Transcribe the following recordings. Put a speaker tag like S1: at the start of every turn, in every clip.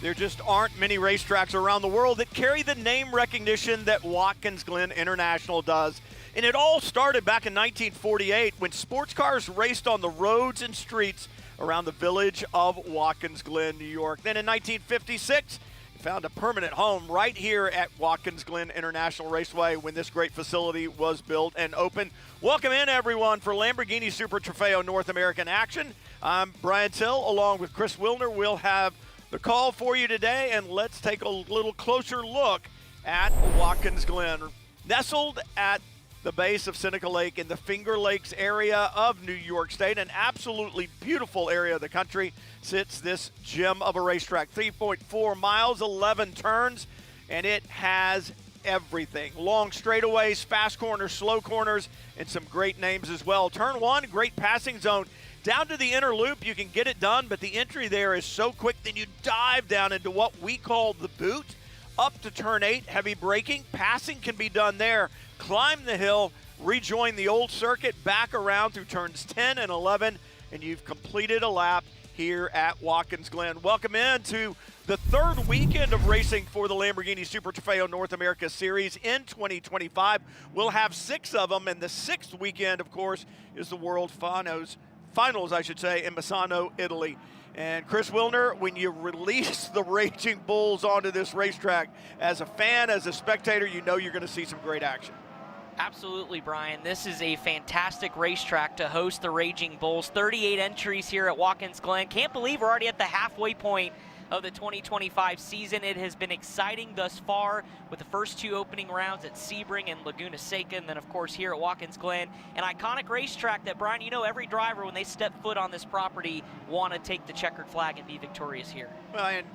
S1: There just aren't many racetracks around the world that carry the name recognition that Watkins Glen International does. And it all started back in 1948 when sports cars raced on the roads and streets around the village of Watkins Glen, New York. Then in 1956, it found a permanent home right here at Watkins Glen International Raceway when this great facility was built and opened. Welcome in, everyone, for Lamborghini Super Trofeo North American action. I'm Brian Till, along with Chris Wilner. We'll have the call for you today, and let's take a little closer look at Watkins Glen. Nestled at the base of Seneca Lake in the Finger Lakes area of New York State, an absolutely beautiful area of the country, sits this gem of a racetrack. 3.4 miles, 11 turns, and it has everything. Long straightaways, fast corners, slow corners, and some great names as well. Turn one, great passing zone. Down to the inner loop, you can get it done, but the entry there is so quick, then you dive down into what we call the boot. Up to turn 8, heavy braking. Passing can be done there. Climb the hill, rejoin the old circuit, back around through turns 10 and 11, and you've completed a lap here at Watkins Glen. Welcome in to the third weekend of racing for the Lamborghini Super Trofeo North America Series in 2025. We'll have 6 of them, and the 6th weekend, of course, is the World Finals, I should say, in Misano, Italy. And Chris Wilner, when you release the Raging Bulls onto this racetrack, as a fan, as a spectator, you know you're going to see some great action.
S2: Absolutely, Brian. This is a fantastic racetrack to host the Raging Bulls. 38 entries here at Watkins Glen. Can't believe we're already at the halfway point of the 2025 season. It has been exciting thus far with the first 2 opening rounds at Sebring and Laguna Seca, and then of course here at Watkins Glen, an iconic racetrack that, Brian, you know, every driver when they step foot on this property want to take the checkered flag and be victorious here.
S1: Well, and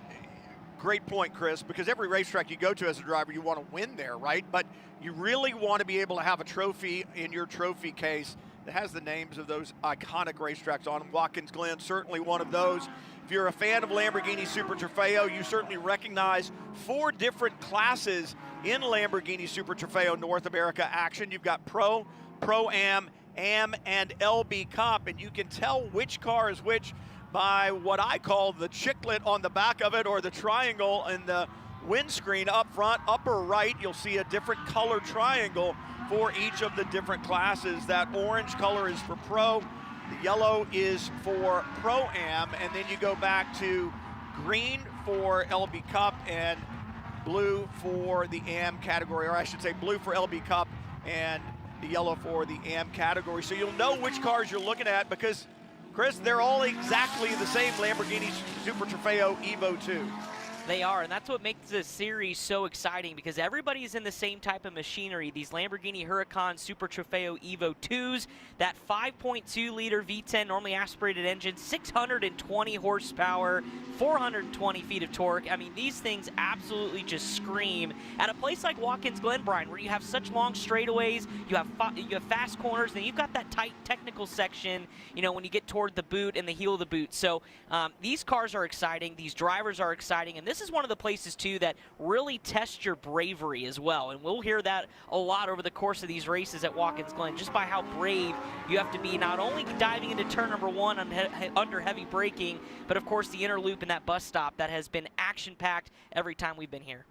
S1: great point, Chris, because every racetrack you go to as a driver, you want to win there, right? But you really want to be able to have a trophy in your trophy case that has the names of those iconic racetracks on them. Watkins Glen, certainly one of those. If you're a fan of Lamborghini Super Trofeo, you certainly recognize 4 different classes in Lamborghini Super Trofeo North America action. You've got Pro, Pro-Am, Am, and LB Cup, and you can tell which car is which by what I call the chiclet on the back of it, or the triangle in the windscreen up front. Upper right, you'll see a different color triangle for each of the different classes. That orange color is for Pro, the yellow is for Pro-Am, and then you go back to green for LB Cup and blue for the Am category, or I should say blue for LB Cup and the yellow for the Am category. So you'll know which cars you're looking at because, Chris, they're all exactly the same Lamborghini Super Trofeo Evo 2.
S2: They are, and that's what makes this series so exciting because everybody's in the same type of machinery. These Lamborghini Huracan Super Trofeo Evo 2s, that 5.2-liter V10 normally aspirated engine, 620 horsepower, 420 feet of torque. I mean, these things absolutely just scream. At a place like Watkins Glen, Brian, where you have such long straightaways, you have fast corners, then you've got that tight technical section, you know, when you get toward the boot and the heel of the boot. So these cars are exciting, these drivers are exciting, and this is one of the places, too, that really tests your bravery as well. And we'll hear that a lot over the course of these races at Watkins Glen, just by how brave you have to be, not only diving into turn number 1 under heavy braking, but, of course, the inner loop and that bus stop that has been action-packed every time we've been here.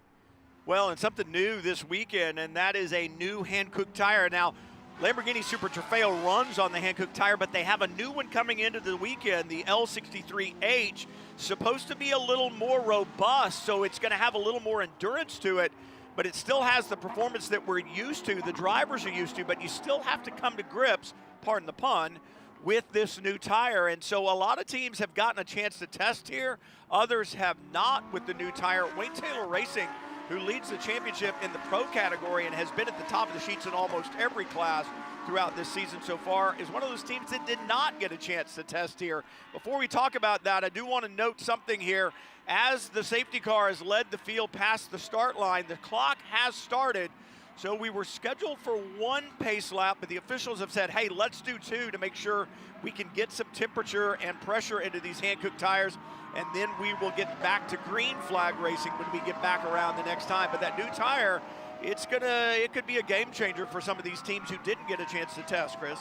S1: Well, and something new this weekend, and that is a new hand-cooked tire. Now, Lamborghini Super Trofeo runs on the hand-cooked tire, but they have a new one coming into the weekend, the L63H, supposed to be a little more robust, so it's going to have a little more endurance to it, but it still has the performance that we're used to, the drivers are used to, but you still have to come to grips, pardon the pun, with this new tire. And so a lot of teams have gotten a chance to test here, others have not with the new tire. Wayne Taylor Racing, who leads the championship in the Pro category and has been at the top of the sheets in almost every class throughout this season so far, is one of those teams that did not get a chance to test here. Before we talk about that, I do want to note something here. As the safety car has led the field past the start line, the clock has started. So we were scheduled for 1 pace lap, but the officials have said, hey, let's do 2 to make sure we can get some temperature and pressure into these hand-cooked tires, and then we will get back to green flag racing when we get back around the next time. But that new tire, it could be a game changer for some of these teams who didn't get a chance to test, Chris.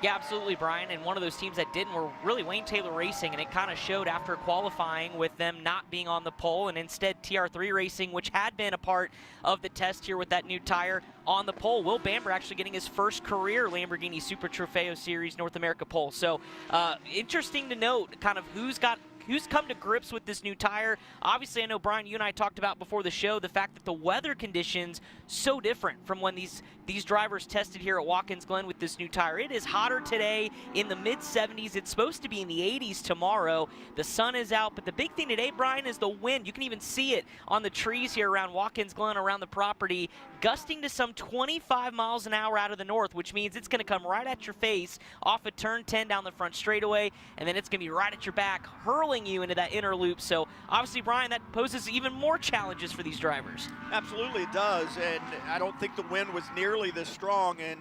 S2: Yeah, absolutely, Brian. And one of those teams that didn't were really Wayne Taylor Racing, and it kind of showed after qualifying with them not being on the pole, and instead TR3 Racing, which had been a part of the test here with that new tire, on the pole. Will Bamber actually getting his first career Lamborghini Super Trofeo Series North America pole. So interesting to note kind of who's come to grips with this new tire. Obviously, I know, Brian, you and I talked about before the show the fact that the weather conditions so different from when these drivers tested here at Watkins Glen with this new tire. It is hotter today, in the mid-70s. It's supposed to be in the 80s tomorrow. The sun is out, but the big thing today, Brian, is the wind. You can even see it on the trees here around Watkins Glen, around the property, gusting to some 25 miles an hour out of the north, which means it's going to come right at your face off of turn 10 down the front straightaway, and then it's going to be right at your back, hurling you into that inner loop. So obviously, Brian, that poses even more challenges for these drivers.
S1: Absolutely it does, and I don't think the wind was nearly this strong and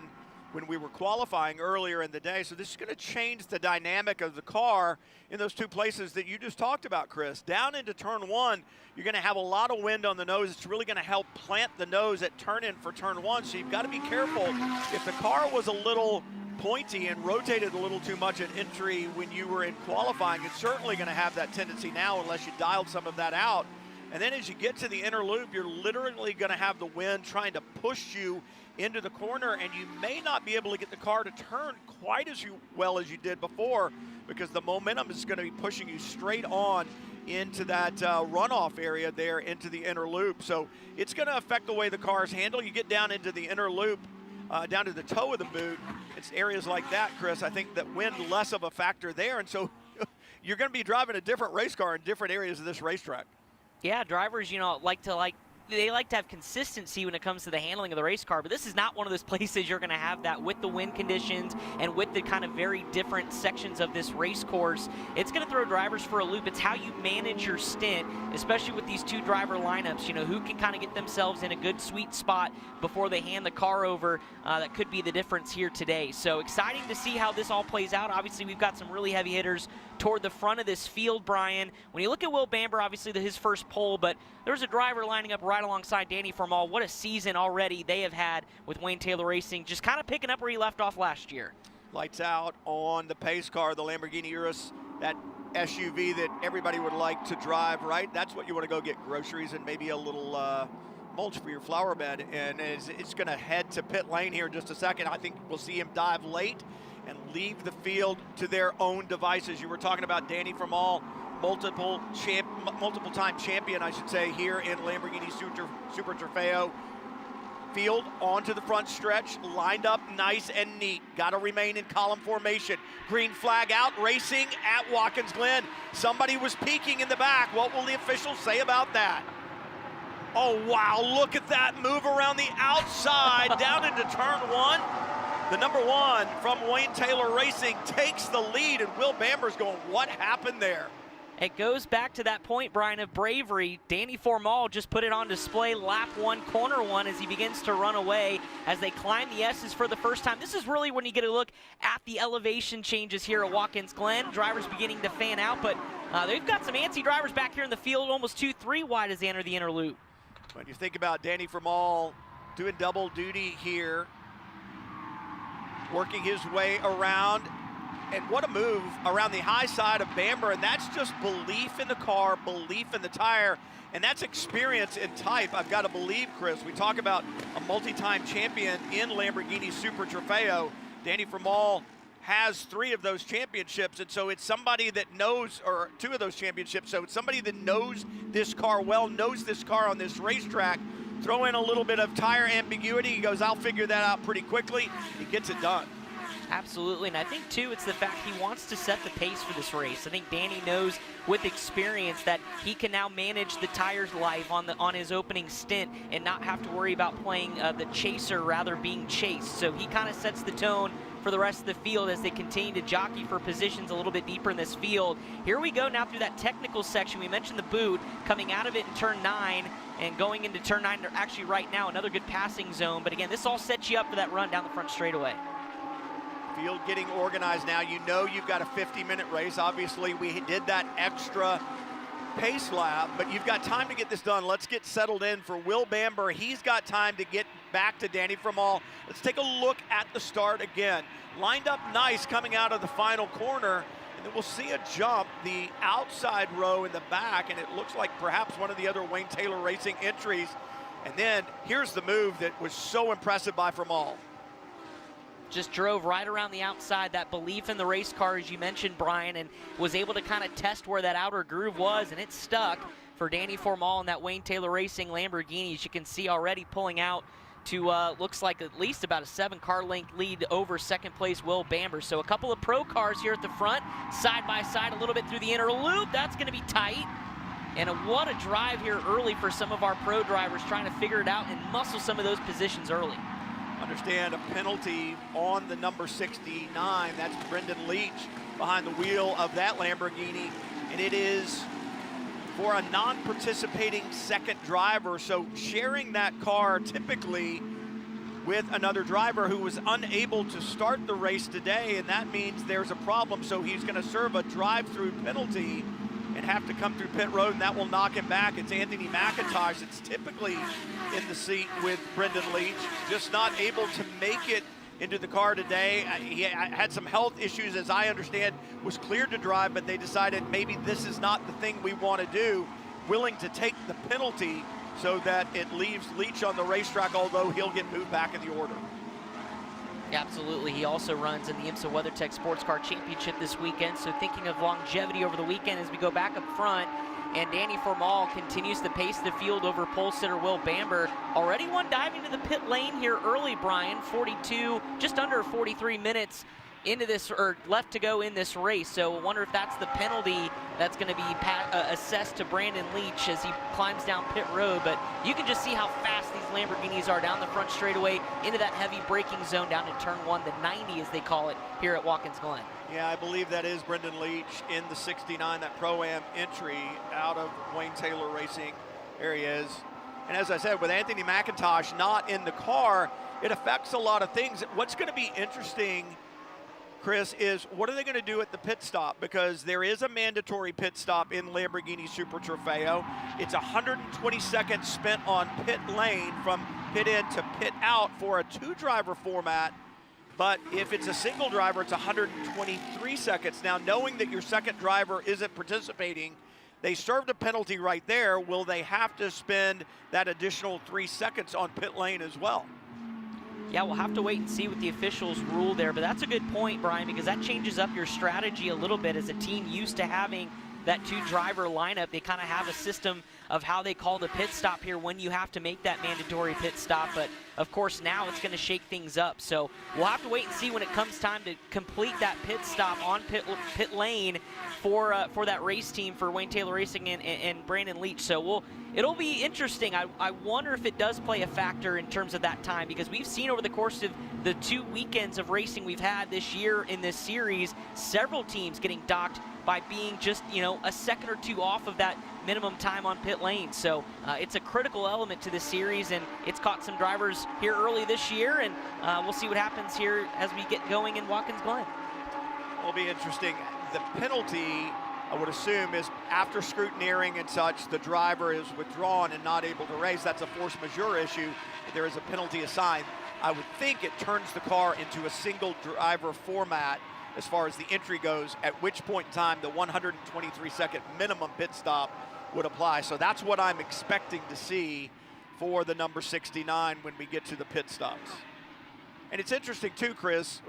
S1: when we were qualifying earlier in the day. So this is going to change the dynamic of the car in those two places that you just talked about, Chris. Down into turn 1, you're going to have a lot of wind on the nose. It's really going to help plant the nose at turn in for turn 1. So you've got to be careful. If the car was a little pointy and rotated a little too much at entry when you were in qualifying, it's certainly going to have that tendency now unless you dialed some of that out. And then as you get to the inner loop, you're literally going to have the wind trying to push you into the corner, and you may not be able to get the car to turn quite as well as you did before, because the momentum is going to be pushing you straight on into that runoff area there into the inner loop. So it's going to affect the way the cars handle. You get down into the inner loop, down to the toe of the boot. It's areas like that, Chris. I think that wind less of a factor there, and so you're going to be driving a different race car in different areas of this racetrack. Yeah,
S2: drivers, they like to have consistency when it comes to the handling of the race car, but this is not one of those places you're going to have that with the wind conditions and with the kind of very different sections of this race course. It's going to throw drivers for a loop. It's how you manage your stint, especially with these two driver lineups, who can kind of get themselves in a good sweet spot before they hand the car over. That could be the difference here today. So exciting to see how this all plays out. Obviously, we've got some really heavy hitters toward the front of this field, Brian. When you look at Will Bamber, obviously his first pole, but there's a driver lining up right alongside Danny Formal. What a season already they have had with Wayne Taylor Racing, just kind of picking up where he left off last year.
S1: Lights out on the pace car, the Lamborghini Urus, that SUV that everybody would like to drive, right? That's what you want to go get groceries and maybe a little mulch for your flower bed. And it's going to head to pit lane here in just a second. I think we'll see him dive late and leave the field to their own devices. You were talking about Danny Formal, multiple-time champion, I should say, here in Lamborghini Super Trofeo. Field onto the front stretch, lined up nice and neat. Got to remain in column formation. Green flag out, racing at Watkins Glen. Somebody was peeking in the back. What will the officials say about that? Oh, wow, look at that move around the outside down into turn 1. The number 1 from Wayne Taylor Racing takes the lead, and Will Bamber's going, what happened there?
S2: It goes back to that point, Brian, of bravery. Danny Formal just put it on display lap 1, corner 1, as he begins to run away as they climb the S's for the first time. This is really when you get a look at the elevation changes here at Watkins Glen. Drivers beginning to fan out, but they've got some antsy drivers back here in the field, almost 2-3 wide as they enter the inner loop.
S1: When you think about Danny Formal doing double duty here, working his way around, and what a move around the high side of Bamber, and that's just belief in the car, belief in the tire, and that's experience in type. I've got to believe, Chris, we talk about a multi-time champion in Lamborghini Super Trofeo. Danny Formal has 3 of those championships, and so it's somebody that knows, or 2 of those championships, so it's somebody that knows this car well, knows this car on this racetrack. Throw in a little bit of tire ambiguity. He goes, I'll figure that out pretty quickly. He gets it done.
S2: Absolutely, and I think, too, it's the fact he wants to set the pace for this race. I think Danny knows with experience that he can now manage the tires life on his opening stint and not have to worry about playing the chaser, rather being chased. So he kind of sets the tone for the rest of the field as they continue to jockey for positions a little bit deeper in this field. Here we go now through that technical section. We mentioned the boot, coming out of it in turn 9 and going into turn 9, actually right now, another good passing zone. But again, this all sets you up for that run down the front straightaway.
S1: Field getting organized now. You know you've got a 50-minute race. Obviously, we did that extra pace lap, but you've got time to get this done. Let's get settled in for Will Bamber. He's got time to get back to Danny Formal. Let's take a look at the start again. Lined up nice coming out of the final corner, and then we'll see a jump, the outside row in the back, and it looks like perhaps one of the other Wayne Taylor Racing entries. And then here's the move that was so impressive by Formal.
S2: Just drove right around the outside, that belief in the race car, as you mentioned, Brian, and was able to kind of test where that outer groove was, and it stuck for Danny Formal in that Wayne Taylor Racing Lamborghini. As you can see already pulling out to looks like at least about a 7-car length lead over second place Will Bamber. So a couple of pro cars here at the front, side by side a little bit through the inner loop. That's going to be tight. And what a drive here early for some of our pro drivers trying to figure it out and muscle some of those positions early.
S1: Understand a penalty on the number 69. That's Brendan Leach behind the wheel of that Lamborghini, and it is for a non-participating second driver. So sharing that car typically with another driver who was unable to start the race today, and that means there's a problem. So he's going to serve a drive-through penalty and have to come through pit road, and that will knock him back. It's Anthony McIntosh that's typically in the seat with Brendan Leach, just not able to make it into the car today. He had some health issues, as I understand, was cleared to drive, but they decided maybe this is not the thing we want to do, willing to take the penalty so that it leaves Leach on the racetrack, although he'll get moved back in the order.
S2: Absolutely. He also runs in the IMSA WeatherTech Sports Car Championship this weekend, so thinking of longevity over the weekend as we go back up front. And Danny Formal continues to pace the field over pole sitter Will Bamber. Already one diving to the pit lane here early, Brian. 42, just under 43 minutes into this, or left to go in this race. So I wonder if that's the penalty that's going to be assessed to Brandon Leach as he climbs down pit road. But you can just see how fast these Lamborghinis are down the front straightaway into that heavy braking zone down in turn 1, the 90 as they call it here at Watkins Glen.
S1: Yeah, I believe that is Brendan Leach in the 69, that Pro-Am entry out of Wayne Taylor Racing areas. And as I said, with Anthony McIntosh not in the car, it affects a lot of things. What's going to be interesting, Chris, is what are they going to do at the pit stop? Because there is a mandatory pit stop in Lamborghini Super Trofeo. It's 120 seconds spent on pit lane from pit in to pit out for a 2-driver format. But if it's a single driver, it's 123 seconds. Now, knowing that your second driver isn't participating, they served a penalty right there. Will they have to spend that additional 3 seconds on pit lane as well?
S2: Yeah, we'll have to wait and see what the officials rule there, but that's a good point, Brian, because that changes up your strategy a little bit. As a team used to having that 2-driver lineup, they kind of have a system of how they call the pit stop here when you have to make that mandatory pit stop. But of course now it's going to shake things up, so we'll have to wait and see when it comes time to complete that pit stop on pit lane for that race team for Wayne Taylor Racing and Brandon Leach. So it'll be interesting. I wonder if it does play a factor in terms of that time, because we've seen over the course of the 2 weekends of racing we've had this year in this series, several teams getting docked by being just, a second or 2 off of that minimum time on pit lane. So it's a critical element to this series, and it's caught some drivers here early this year, and we'll see what happens here as we get going in Watkins Glen.
S1: It'll be interesting. The penalty, I would assume, is after scrutineering and such, the driver is withdrawn and not able to race. That's a force majeure issue. There is a penalty assigned. I would think it turns the car into a single driver format as far as the entry goes, at which point in time the 123-second minimum pit stop would apply. So that's what I'm expecting to see for the number 69 when we get to the pit stops. And it's interesting too, Chris,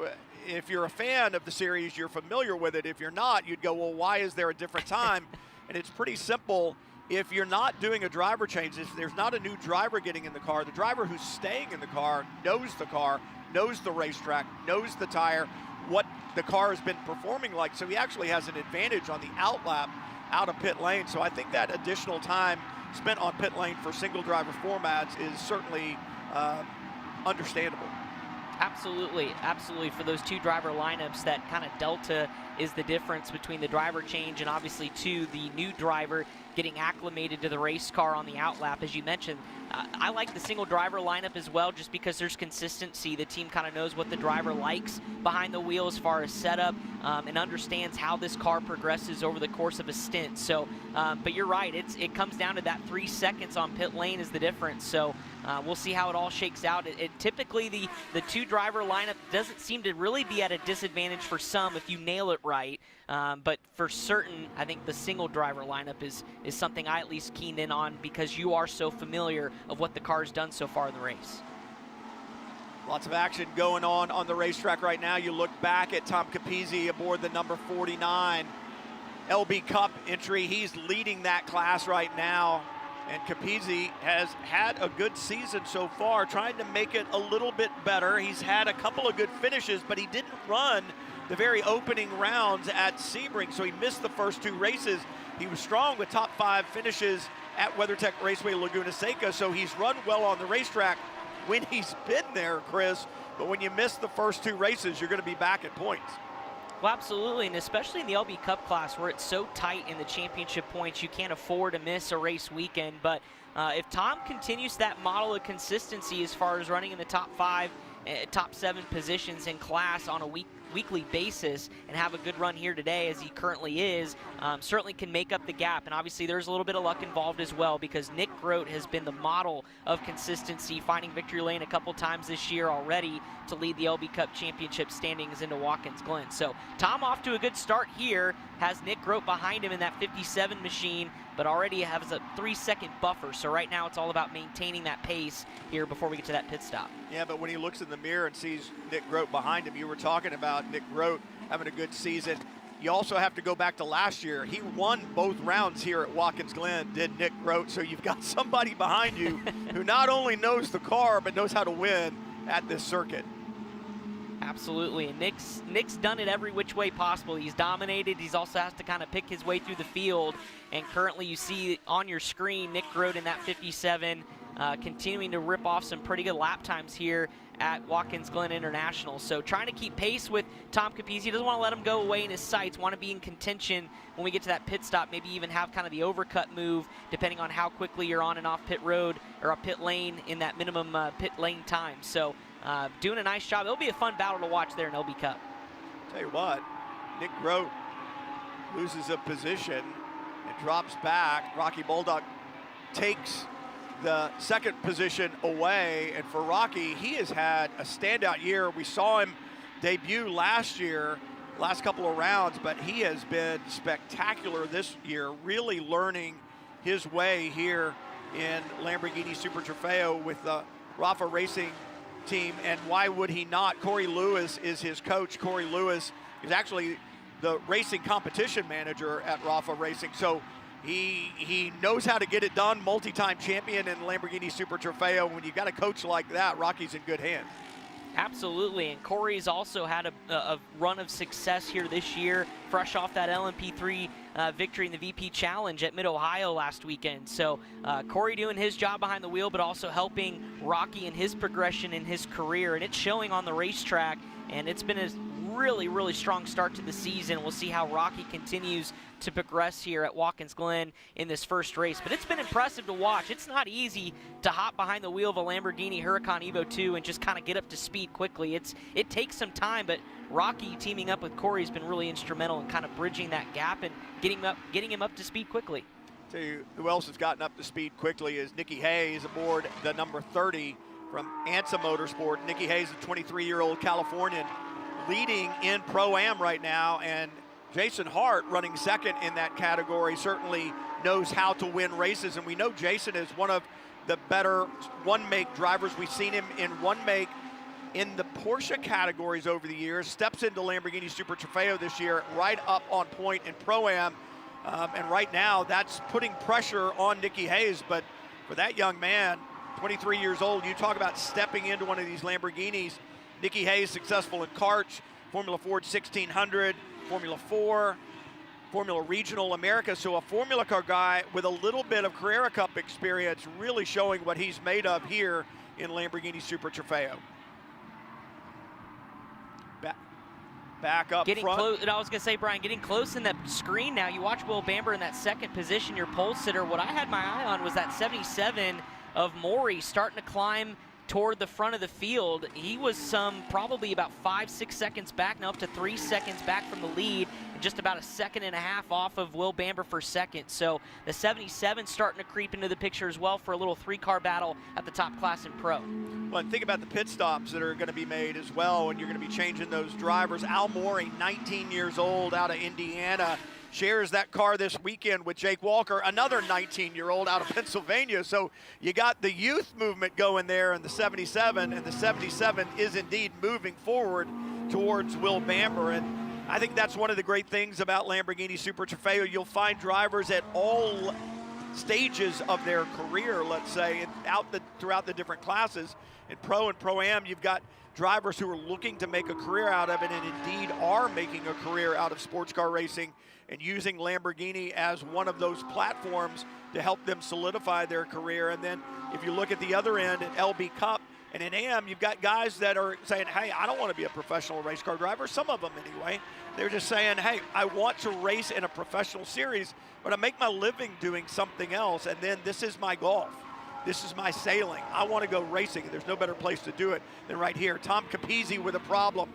S1: if you're a fan of the series, you're familiar with it. If you're not, you'd go, well, why is there a different time? And it's pretty simple. If you're not doing a driver change, if there's not a new driver getting in the car, the driver who's staying in the car, knows the racetrack, knows the tire, what the car has been performing like, so he actually has an advantage on the outlap out of pit lane. So I think that additional time spent on pit lane for single driver formats is certainly understandable.
S2: Absolutely, absolutely. For those 2-driver lineups, that kind of delta is the difference between the driver change and obviously the new driver getting acclimated to the race car on the outlap. As you mentioned, I like the single driver lineup as well, just because there's consistency. The team kind of knows what the driver likes behind the wheel as far as setup, and understands how this car progresses over the course of a stint. So, but you're right, it comes down to that 3 seconds on pit lane is the difference. So we'll see how it all shakes out. Typically the two driver lineup doesn't seem to really be at a disadvantage for some if you nail it right. But for certain, I think the single driver lineup is something I at least keyed in on, because you are so familiar of what the car's done so far in the race.
S1: Lots of action going on the racetrack right now. You look back at Tom Capizzi aboard the number 49 LB Cup entry. He's leading that class right now. And Capizzi has had a good season so far, trying to make it a little bit better. He's had a couple of good finishes, but he didn't run the very opening rounds at Sebring, so he missed the first 2 races. He was strong with top 5 finishes at WeatherTech Raceway Laguna Seca, so he's run well on the racetrack when he's been there, Chris. But when you miss the first 2 races, you're going to be back at points.
S2: Well, absolutely, and especially in the LB Cup class where it's so tight in the championship points, you can't afford to miss a race weekend. But if Tom continues that model of consistency as far as running in the top 5, top 7 positions in class on a weekly basis and have a good run here today as he currently is, certainly can make up the gap. And obviously there's a little bit of luck involved as well, because Nick Grote has been the model of consistency, finding victory lane a couple times this year already to lead the LB Cup Championship standings into Watkins Glen. So Tom off to a good start here, has Nick Grote behind him in that 57 machine, but already has a 3-second buffer. So right now it's all about maintaining that pace here before we get to that pit stop.
S1: Yeah, but when he looks in the mirror and sees Nick Grote behind him, you were talking about Nick Grote having a good season. You also have to go back to last year. He won both rounds here at Watkins Glen, did Nick Grote. So you've got somebody behind you who not only knows the car, but knows how to win at this circuit.
S2: Absolutely, and Nick's done it every which way possible. He's dominated. He's also has to kind of pick his way through the field. And currently you see on your screen Nick Grote in that 57, continuing to rip off some pretty good lap times here at Watkins Glen International. So trying to keep pace with Tom Capizzi. He doesn't want to let him go away in his sights, want to be in contention when we get to that pit stop, maybe even have kind of the overcut move, depending on how quickly you're on and off pit road or a pit lane in that minimum pit lane time. So doing a nice job. It'll be a fun battle to watch there in LB Cup.
S1: Tell you what, Nick Grote loses a position and drops back. Rocky Bulldog takes the second position away, and for Rocky, he has had a standout year. We saw him debut last year, last couple of rounds, but he has been spectacular this year, really learning his way here in Lamborghini Super Trofeo with the Rafa Racing team. And why would he not? Corey Lewis is his coach. Corey Lewis is actually the racing competition manager at Rafa Racing, so he knows how to get it done. Multi-time champion in Lamborghini Super Trofeo. When you've got a coach like that, Rocky's in good hands.
S2: Absolutely, and Corey's also had a run of success here this year, fresh off that LMP3 victory in the VP Challenge at Mid-Ohio last weekend. So Corey doing his job behind the wheel, but also helping Rocky in his progression in his career, and it's showing on the racetrack, and it's been a really, really strong start to the season. We'll see how Rocky continues to progress here at Watkins Glen in this first race. But it's been impressive to watch. It's not easy to hop behind the wheel of a Lamborghini Huracan Evo 2 and just kind of get up to speed quickly. It takes some time, but Rocky teaming up with Corey has been really instrumental in kind of bridging that gap and getting him up to speed quickly.
S1: Tell you who else has gotten up to speed quickly is Nikki Hayes aboard the number 30 from IMSA Motorsport. Nikki Hayes, a 23-year-old Californian, leading in Pro-Am right now, and Jason Hart running second in that category certainly knows how to win races, and we know Jason is one of the better one-make drivers. We've seen him in one-make in the Porsche categories over the years, steps into Lamborghini Super Trofeo this year, right up on point in Pro-Am, and right now that's putting pressure on Nikki Hayes. But for that young man, 23 years old, you talk about stepping into one of these Lamborghinis. Nikki Hayes successful in karts, Formula Ford 1600, Formula 4, Formula Regional America. So a Formula Car guy with a little bit of Carrera Cup experience, really showing what he's made of here in Lamborghini Super Trofeo. Back up
S2: getting
S1: front.
S2: Close, and I was going to say, Brian, getting close in that screen now. You watch Will Bamber in that second position, your pole sitter. What I had my eye on was that 77 of Maury starting to climb toward the front of the field. He was probably about 5-6 seconds back, now up to 3 seconds back from the lead, and just about a second and a half off of Will Bamber for second. So the 77 starting to creep into the picture as well for a little 3-car battle at the top class in pro.
S1: Well, and think about the pit stops that are going to be made as well, and you're going to be changing those drivers. Al Maury, 19 years old, out of Indiana, shares that car this weekend with Jake Walker, another 19-year-old out of Pennsylvania. So you got the youth movement going there in the 77, and the 77 is indeed moving forward towards Will Bamber. And I think that's one of the great things about Lamborghini Super Trofeo. You'll find drivers at all stages of their career, let's say, throughout the different classes. In Pro and Pro-Am, you've got drivers who are looking to make a career out of it, and indeed are making a career out of sports car racing and using Lamborghini as one of those platforms to help them solidify their career. And then if you look at the other end at LB Cup and in AM, you've got guys that are saying, hey, I don't want to be a professional race car driver. Some of them anyway. They're just saying, hey, I want to race in a professional series, but I make my living doing something else. And then this is my golf. This is my sailing. I want to go racing. There's no better place to do it than right here. Tom Capizzi with a problem.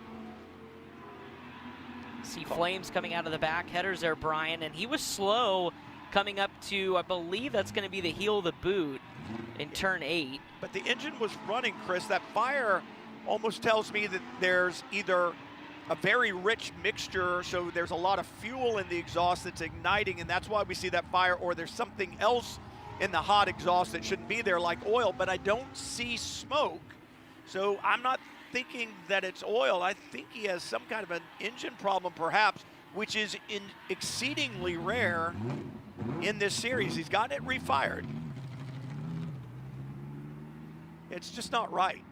S2: See flames coming out of the back headers there, Brian, and he was slow coming up to, I believe that's going to be the heel of the boot in turn 8.
S1: But the engine was running, Chris. That fire almost tells me that there's either a very rich mixture, so there's a lot of fuel in the exhaust that's igniting, and that's why we see that fire, or there's something else in the hot exhaust that shouldn't be there, like oil, but I don't see smoke. So I'm not thinking that it's oil. I think he has some kind of an engine problem perhaps, which is exceedingly rare in this series. He's gotten it refired. It's just not right.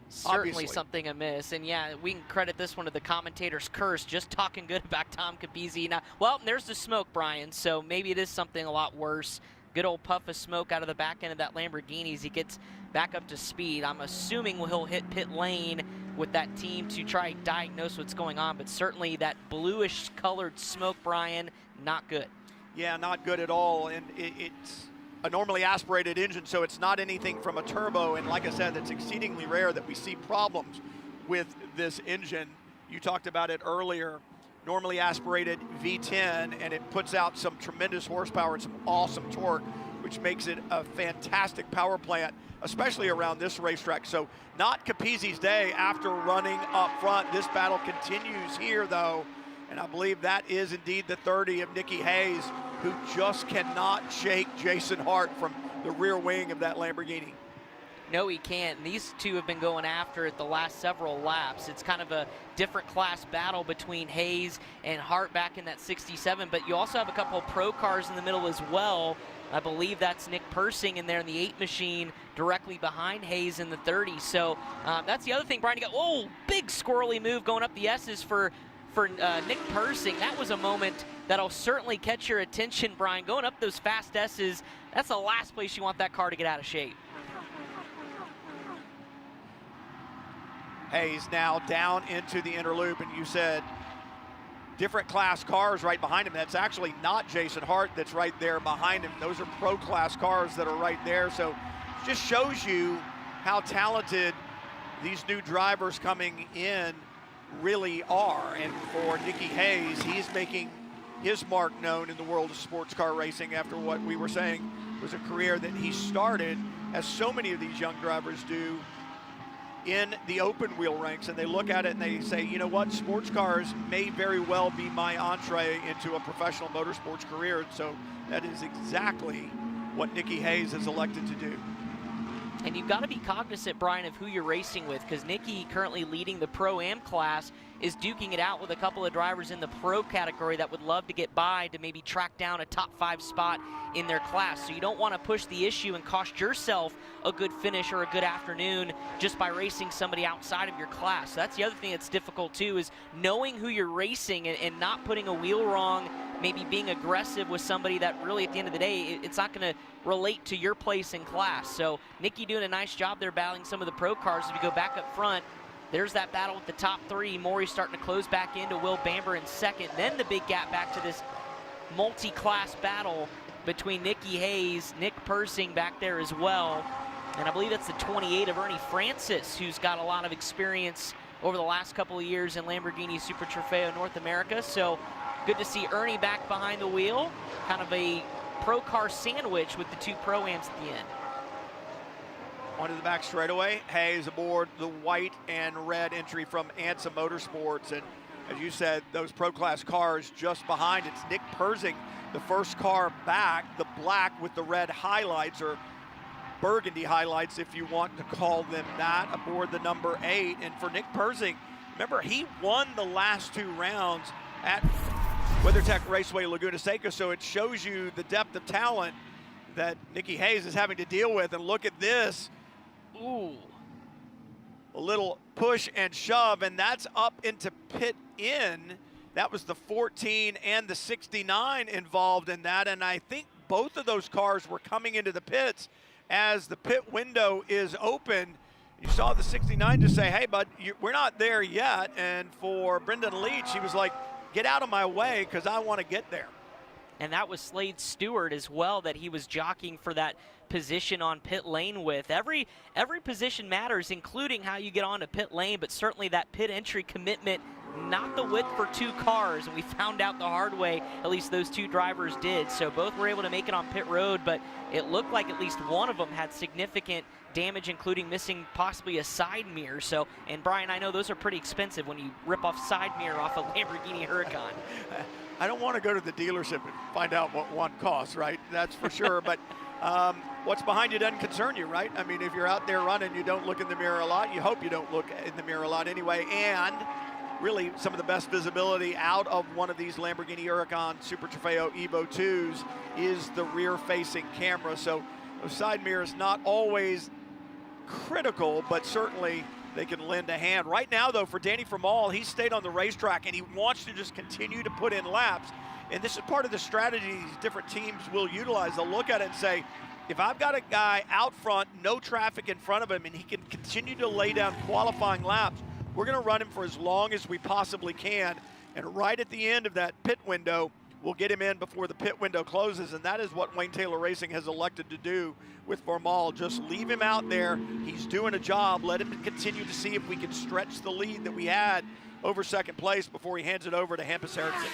S2: Certainly
S1: Obviously.
S2: Something amiss, and yeah, we can credit this one to the commentator's curse, just talking good about Tom Capizzi. Now, well, there's the smoke, Brian, so maybe it is something a lot worse. Good old puff of smoke out of the back end of that Lamborghini as he gets back up to speed. I'm assuming he'll hit pit lane with that team to try to diagnose what's going on, but certainly that bluish colored smoke, Brian, not good.
S1: Yeah, not good at all, and it's a normally aspirated engine, so it's not anything from a turbo, and like I said, it's exceedingly rare that we see problems with this engine. You talked about it earlier, normally aspirated V10, and it puts out some tremendous horsepower and some awesome torque, which makes it a fantastic power plant, especially around this racetrack. So not Capizzi's day after running up front. This battle continues here, though, and I believe that is indeed the 30 of Nicky Hayes, who just cannot shake Jason Hart from the rear wing of that Lamborghini.
S2: No, he can't. And these two have been going after it the last several laps. It's kind of a different class battle between Hayes and Hart back in that 67, but you also have a couple of pro cars in the middle as well. I believe that's Nick Persing in there in the 8 machine directly behind Hayes in the 30. So that's the other thing, Brian. You got, oh, big squirrely move going up the S's for Nick Persing. That was a moment that'll certainly catch your attention, Brian. Going up those fast S's, that's the last place you want that car to get out of shape.
S1: Hayes now down into the inner loop, and you said different class cars right behind him. That's actually not Jason Hart that's right there behind him. Those are pro class cars that are right there. So it just shows you how talented these new drivers coming in really are. And for Nicky Hayes, he's making his mark known in the world of sports car racing after what we were saying was a career that he started, as so many of these young drivers do, in the open wheel ranks, and they look at it and they say, you know what, sports cars may very well be my entree into a professional motorsports career. And so that is exactly what Nicky Hayes has elected to do.
S2: And you've got to be cognizant, Brian, of who you're racing with, because Nicky, currently leading the Pro-Am class, is duking it out with a couple of drivers in the Pro category that would love to get by to maybe track down a top 5 spot in their class. So you don't want to push the issue and cost yourself a good finish or a good afternoon just by racing somebody outside of your class. So that's the other thing that's difficult too, is knowing who you're racing and not putting a wheel wrong, maybe being aggressive with somebody that really at the end of the day, it's not going to relate to your place in class. So Nicky doing a nice job there battling some of the pro cars. If you go back up front, there's that battle with the top 3. Maury starting to close back into Will Bamber in second. Then the big gap back to this multi-class battle between Nicky Hayes, Nick Persing back there as well. And I believe that's the 28 of Ernie Francis, who's got a lot of experience over the last couple of years in Lamborghini Super Trofeo North America. So good to see Ernie back behind the wheel. Kind of a pro car sandwich with the two Pro-Ams at the end.
S1: Onto the back straightaway. Hayes aboard the white and red entry from IMSA Motorsports. And as you said, those pro class cars just behind. It's Nick Persing, the first car back, the black with the red highlights, or burgundy highlights if you want to call them that, aboard the number 8. And for Nick Persing, remember, he won the last 2 rounds at WeatherTech Raceway Laguna Seca, so it shows you the depth of talent that Nicky Hayes is having to deal with. And look at this. Ooh, a little push and shove, and that's up into pit in. That was the 14 and the 69 involved in that, and I think both of those cars were coming into the pits as the pit window is open. You saw the 69 just say, hey, bud, we're not there yet. And for Brendan Leach, he was like, get out of my way because I want to get there.
S2: And that was Slade Stewart as well that he was jockeying for that position on pit lane with. Every position matters, including how you get onto pit lane, but certainly that pit entry commitment, not the width for 2 cars, and we found out the hard way, at least those 2 drivers did. So both were able to make it on pit road, but it looked like at least one of them had significant damage, including missing possibly a side mirror. So, and Brian, I know those are pretty expensive when you rip off side mirror off a Lamborghini Huracan.
S1: I don't want to go to the dealership and find out what one costs, right? That's for sure. But what's behind you doesn't concern you, right? I mean, if you're out there running, you don't look in the mirror a lot. You hope you don't look in the mirror a lot anyway. And really, some of the best visibility out of one of these Lamborghini Huracan Super Trofeo Evo 2s is the rear-facing camera. So those side mirrors not always critical, but certainly they can lend a hand. Right now, though, for Danny Formal, he stayed on the racetrack, and he wants to just continue to put in laps. And this is part of the strategy these different teams will utilize. They'll look at it and say, if I've got a guy out front, no traffic in front of him, and he can continue to lay down qualifying laps, we're going to run him for as long as we possibly can. And right at the end of that pit window, we'll get him in before the pit window closes. And that is what Wayne Taylor Racing has elected to do with Formal. Just leave him out there. He's doing a job. Let him continue to see if we can stretch the lead that we had over second place before he hands it over to Hampus Erickson.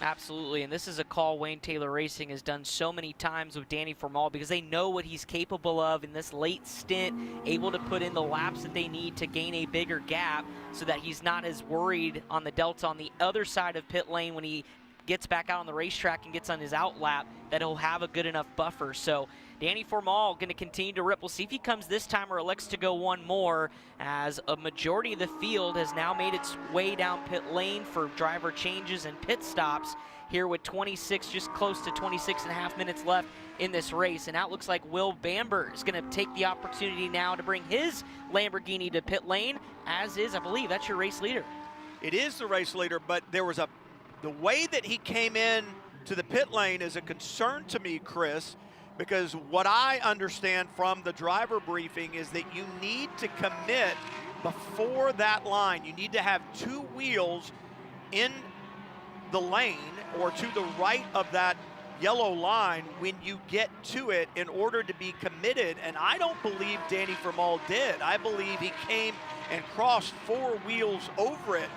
S2: Absolutely, and this is a call Wayne Taylor Racing has done so many times with Danny Formal because they know what he's capable of in this late stint, able to put in the laps that they need to gain a bigger gap so that he's not as worried on the delta on the other side of pit lane when he gets back out on the racetrack and gets on his out lap, that he'll have a good enough buffer. So Danny Formal going to continue to rip. We'll see if he comes this time or elects to go one more, as a majority of the field has now made its way down pit lane for driver changes and pit stops here with 26, just close to 26 and a half minutes left in this race. And now it looks like Will Bamber is going to take the opportunity now to bring his Lamborghini to pit lane, as is, I believe, that's your race leader.
S1: It is the race leader, but there was the way that he came in to the pit lane is a concern to me, Chris, because what I understand from the driver briefing is that you need to commit before that line. You need to have 2 wheels in the lane or to the right of that yellow line when you get to it in order to be committed. And I don't believe Danny Formal did. I believe he came and crossed 4 wheels over it.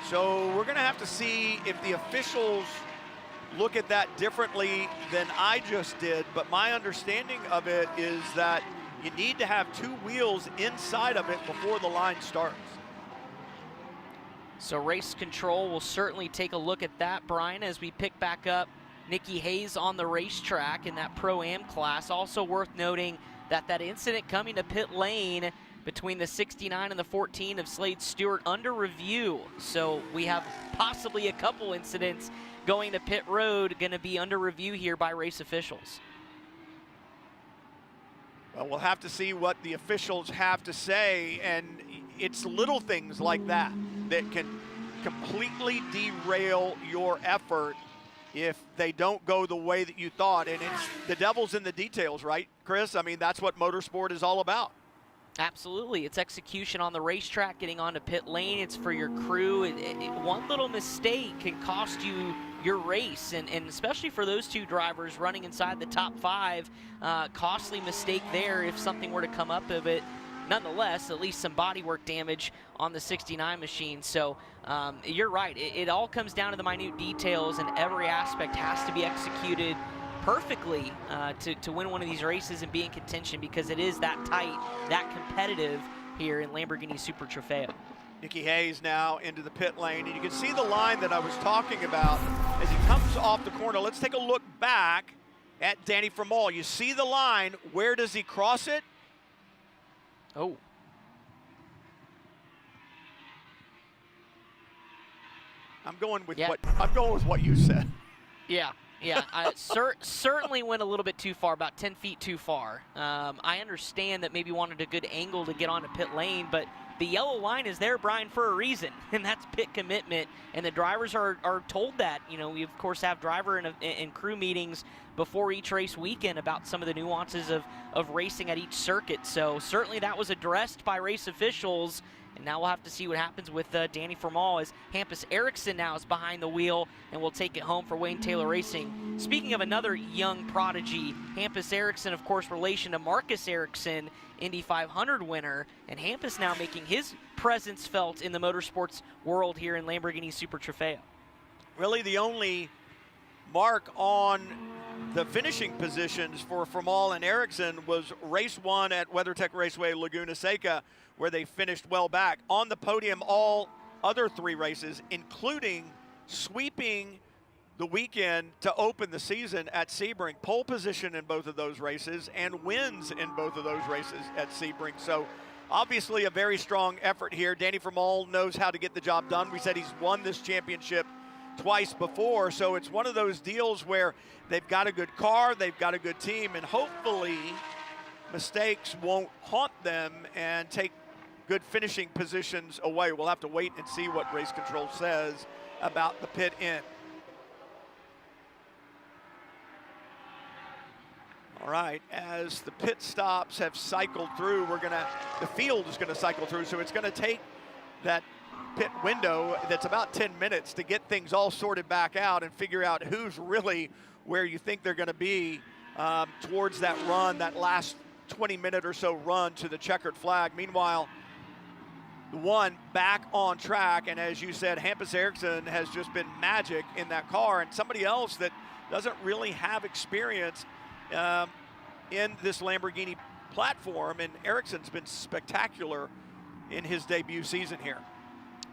S1: So we're going to have to see if the officials look at that differently than I just did. But my understanding of it is that you need to have 2 wheels inside of it before the line starts.
S2: So race control will certainly take a look at that, Brian, as we pick back up Nicky Hayes on the racetrack in that Pro-Am class. Also worth noting that that incident coming to pit lane between the 69 and the 14 of Slade Stewart under review. So we have possibly a couple incidents going to pit road going to be under review here by race officials.
S1: Well, we'll have to see what the officials have to say, and it's little things like that that can completely derail your effort if they don't go the way that you thought. And it's the devil's in the details, right, Chris? I mean, that's what motorsport is all about.
S2: Absolutely. It's execution on the racetrack, getting onto pit lane. It's for your crew. One little mistake can cost you your race, and especially for those two drivers running inside the top 5, costly mistake there if something were to come up of it. Nonetheless, at least some bodywork damage on the 69 machine. So you're right. It all comes down to the minute details, and every aspect has to be executed perfectly to win one of these races and be in contention, because it is that tight, that competitive here in Lamborghini Super Trofeo.
S1: Nicky Hayes now into the pit lane, and you can see the line that I was talking about as he comes off the corner. Let's take a look back at Danny Formal. You see the line. Where does he cross it?
S2: Oh.
S1: I'm going with what you said.
S2: Yeah. Yeah, certainly went a little bit too far, about 10 feet too far. I understand that maybe wanted a good angle to get onto pit lane, but the yellow line is there, Brian, for a reason, and that's pit commitment, and the drivers are told that. You know, we, of course, have driver and crew meetings before each race weekend about some of the nuances of racing at each circuit, so certainly that was addressed by race officials. And now we'll have to see what happens with Danny Formal, as Hampus Eriksson now is behind the wheel and will take it home for Wayne Taylor Racing. Speaking of another young prodigy, Hampus Eriksson, of course, relation to Marcus Ericsson, Indy 500 winner, and Hampus now making his presence felt in the motorsports world here in Lamborghini Super Trofeo.
S1: Really the only mark on the finishing positions for Formal and Eriksson was race 1 at WeatherTech Raceway Laguna Seca, where they finished well back. On the podium all other 3 races, including sweeping the weekend to open the season at Sebring. Pole position in both of those races and wins in both of those races at Sebring. So obviously a very strong effort here. Danny Formal knows how to get the job done. We said he's won this championship twice before, so it's one of those deals where they've got a good car, they've got a good team, and hopefully mistakes won't haunt them and take good finishing positions away. We'll have to wait and see what race control says about the pit in. All right, as the pit stops have cycled through, the field is gonna cycle through, so it's gonna take that pit window that's about 10 minutes to get things all sorted back out and figure out who's really where you think they're gonna be towards that run, that last 20-minute or so run to the checkered flag. Meanwhile, the one back on track, and as you said, Hampus Eriksson has just been magic in that car, and somebody else that doesn't really have experience in this Lamborghini platform, and Eriksson's been spectacular in his debut season here.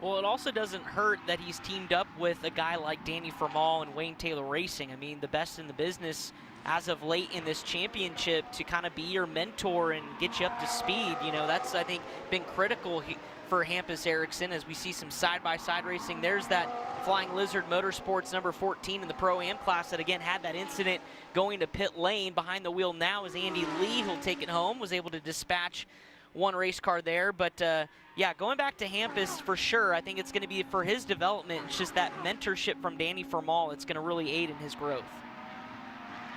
S2: Well, it also doesn't hurt that he's teamed up with a guy like Danny Formal and Wayne Taylor Racing. I mean, the best in the business as of late in this championship, to kind of be your mentor and get you up to speed. You know, that's, I think, been critical for Hampus Eriksson, as we see some side-by-side racing. There's that Flying Lizard Motorsports number 14 in the Pro-Am class that, again, had that incident going to pit lane. Behind the wheel now is Andy Lee, who'll take it home, was able to dispatch one race car there. But yeah, going back to Hampus, for sure, I think it's going to be for his development. It's just that mentorship from Danny Formal. It's going to really aid in his growth.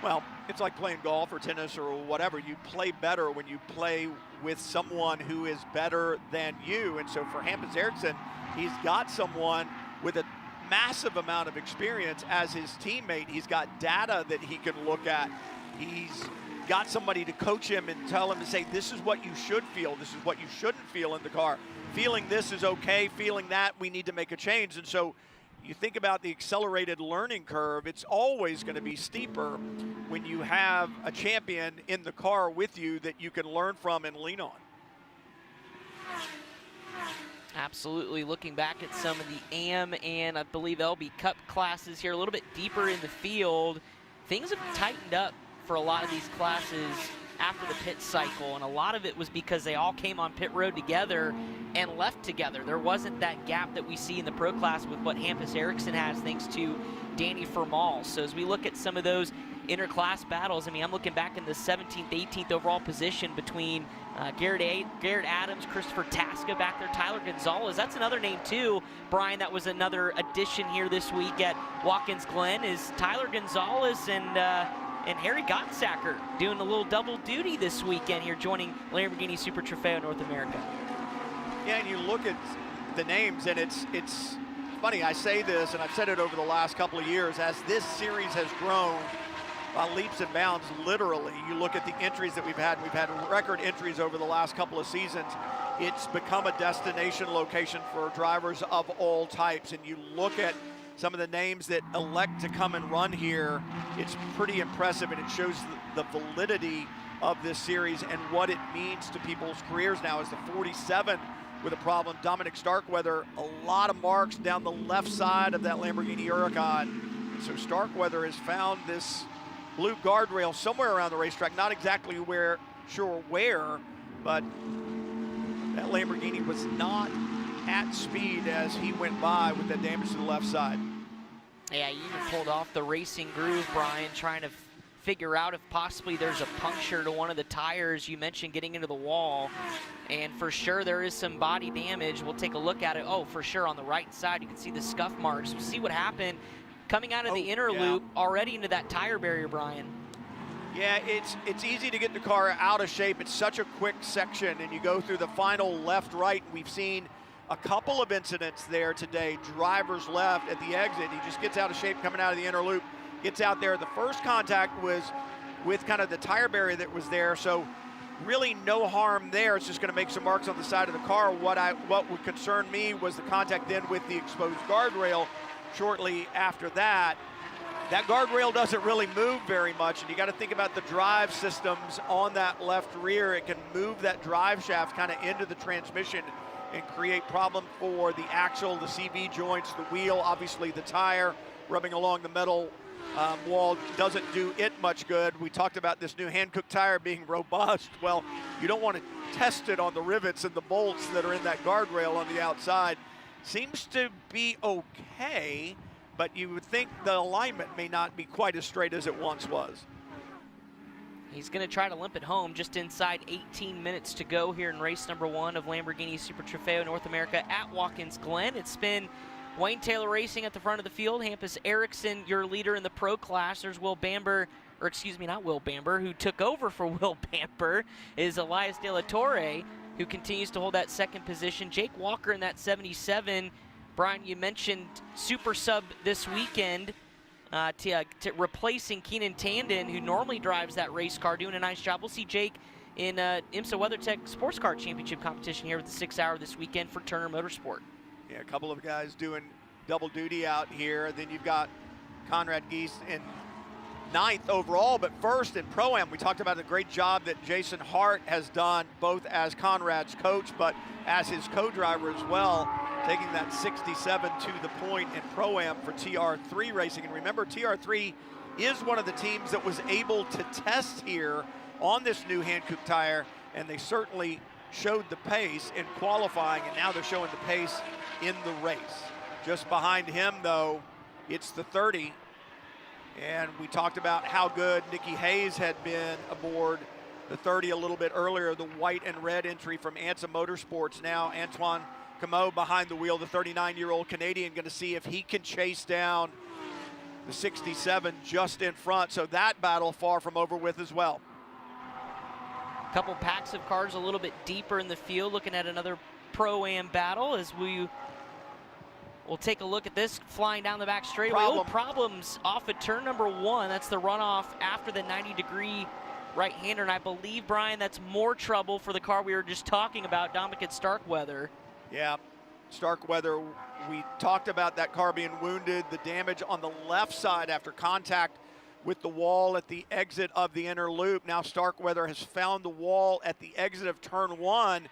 S1: Well, it's like playing golf or tennis or whatever. You play better when you play with someone who is better than you. And so for Hampus Eriksson, he's got someone with a massive amount of experience as his teammate. He's got data that he can look at. He's got somebody to coach him and tell him to say, this is what you should feel, this is what you shouldn't feel in the car. Feeling this is okay, feeling that, we need to make a change. And so you think about the accelerated learning curve, it's always going to be steeper when you have a champion in the car with you that you can learn from and lean on.
S2: Absolutely. Looking back at some of the AM and I believe LB Cup classes here, a little bit deeper in the field, things have tightened up for a lot of these classes after the pit cycle, and a lot of it was because they all came on pit road together and left together. There wasn't that gap that we see in the pro class with what Hampus Eriksson has, thanks to Danny Formal. So as we look at some of those interclass battles, I mean, I'm looking back in the 17th, 18th overall position between Garrett Adams, Christopher Tasca back there, Tyler Gonzalez. That's another name too, Brian, that was another addition here this week at Watkins Glen, is Tyler Gonzalez and Harry Gottsacker doing a little double duty this weekend here, joining Lamborghini Super Trofeo North America.
S1: Yeah, and you look at the names, and it's funny, I say this, and I've said it over the last couple of years, as this series has grown by leaps and bounds, literally. You look at the entries that we've had record entries over the last couple of seasons. It's become a destination location for drivers of all types, and you look at some of the names that elect to come and run here, it's pretty impressive, and it shows the validity of this series and what it means to people's careers now. As the 47 with a problem, Dominic Starkweather, a lot of marks down the left side of that Lamborghini Huracan. So Starkweather has found this blue guardrail somewhere around the racetrack, not exactly sure where, but that Lamborghini was not at speed as he went by with that damage to the left side.
S2: Yeah, you even pulled off the racing groove, Brian, trying to figure out if possibly there's a puncture to one of the tires. You mentioned getting into the wall, and for sure there is some body damage. We'll take a look at it. Oh, for sure on the right side you can see the scuff marks. We'll see what happened coming out of the inner loop already into that tire barrier, Brian.
S1: Yeah, it's easy to get the car out of shape. It's such a quick section, and you go through the final left-right. We've seen a couple of incidents there today. Drivers left at the exit. He just gets out of shape coming out of the inner loop, gets out there. The first contact was with kind of the tire barrier that was there, so really no harm there. It's just going to make some marks on the side of the car. What would concern me was the contact then with the exposed guardrail shortly after that. That guardrail doesn't really move very much, and you got to think about the drive systems on that left rear. It can move that drive shaft kind of into the transmission and create problem for the axle, the CV joints, the wheel, obviously the tire rubbing along the metal wall doesn't do it much good. We talked about this new hand-cooked tire being robust. Well, you don't want to test it on the rivets and the bolts that are in that guardrail on the outside. Seems to be okay, but you would think the alignment may not be quite as straight as it once was.
S2: He's going to try to limp it home just inside 18 minutes to go here in race number 1 of Lamborghini Super Trofeo North America at Watkins Glen. It's been Wayne Taylor Racing at the front of the field. Hampus Erickson, your leader in the pro class. There's Will Bamber, or excuse me, not Will Bamber, who took over for Will Bamber, is Elias De La Torre, who continues to hold that second position. Jake Walker in that 77. Brian, you mentioned super sub this weekend. Replacing Keenan Tandon, who normally drives that race car, doing a nice job. We'll see Jake in IMSA WeatherTech Sports Car Championship competition here with the 6 hour this weekend for Turner Motorsport.
S1: Yeah, a couple of guys doing double duty out here. Then you've got Conrad Geese in 9th overall, but first in Pro-Am. We talked about the great job that Jason Hart has done, both as Conrad's coach, but as his co-driver as well, taking that 67 to the point in Pro-Am for TR3 Racing. And remember, TR3 is one of the teams that was able to test here on this new hand-cooked tire, and they certainly showed the pace in qualifying, and now they're showing the pace in the race. Just behind him, though, it's the 30. And we talked about how good Nikki Hayes had been aboard the 30 a little bit earlier, the white and red entry from IMSA Motorsports. Now Antoine Camo behind the wheel, the 39-year-old Canadian, going to see if he can chase down the 67 just in front. So that battle far from over with as well.
S2: A couple packs of cars a little bit deeper in the field, looking at another Pro-Am battle as we'll take a look at this flying down the back straightaway. Problems off of turn number 1. That's the runoff after the 90-degree right-hander, and I believe, Brian, that's more trouble for the car we were just talking about, Dominic Starkweather.
S1: Yeah, Starkweather, we talked about that car being wounded, the damage on the left side after contact with the wall at the exit of the inner loop. Now Starkweather has found the wall at the exit of turn 1,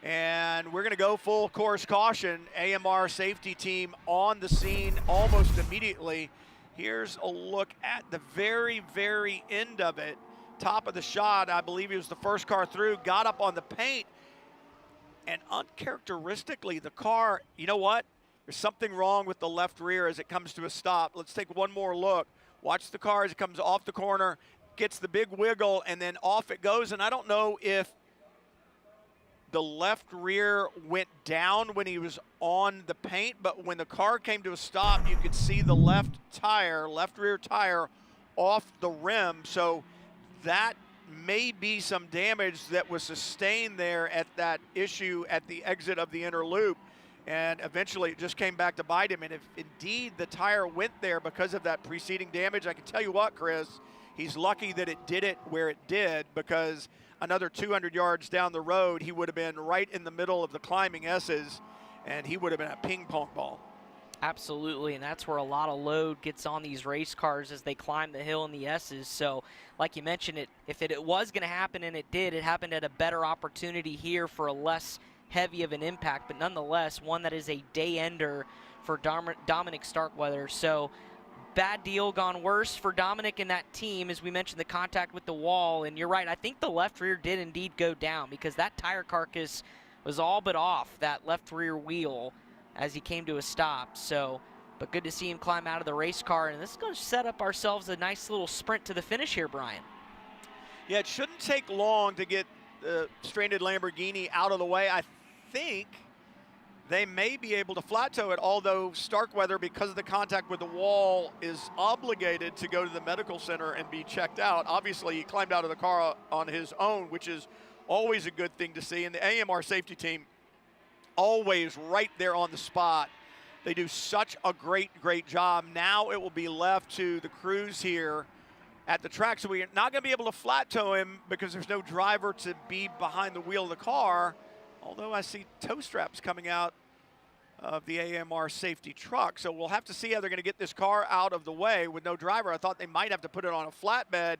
S1: and we're going to go full course caution. AMR safety team on the scene almost immediately. Here's a look at the very, very end of it. Top of the shot, I believe he was the first car through, got up on the paint, and uncharacteristically, the car, you know what? There's something wrong with the left rear as it comes to a stop. Let's take one more look. Watch the car as it comes off the corner, gets the big wiggle, and then off it goes. And I don't know if the left rear went down when he was on the paint, but when the car came to a stop, you could see the left rear tire off the rim. So that may be some damage that was sustained there at that issue at the exit of the inner loop. and eventually it just came back to bite him. And if indeed the tire went there because of that preceding damage, I can tell you what, Chris, he's lucky that it did it where it did, because another 200 yards down the road, he would have been right in the middle of the climbing S's, and he would have been a ping pong ball.
S2: Absolutely, and that's where a lot of load gets on these race cars as they climb the hill in the S's. So, like you mentioned, if it was going to happen, and it did, it happened at a better opportunity here for a less heavy of an impact, but nonetheless, one that is a day-ender for Dominic Starkweather. So, bad deal gone worse for Dominic and that team, as we mentioned, the contact with the wall. And you're right, I think the left rear did indeed go down, because that tire carcass was all but off that left rear wheel as he came to a stop. So, but good to see him climb out of the race car, and this is going to set up ourselves a nice little sprint to the finish here, Brian.
S1: Yeah, it shouldn't take long to get the stranded Lamborghini out of the way. I think they may be able to flat tow it, although Starkweather, because of the contact with the wall, is obligated to go to the medical center and be checked out. Obviously, he climbed out of the car on his own, which is always a good thing to see. And the AMR safety team, always right there on the spot. They do such a great job. Now it will be left to the crews here at the track. So we're not going to be able to flat tow him because there's no driver to be behind the wheel of the car. Although I see tow straps coming out of the AMR safety truck. So we'll have to see how they're going to get this car out of the way with no driver. I thought they might have to put it on a flatbed,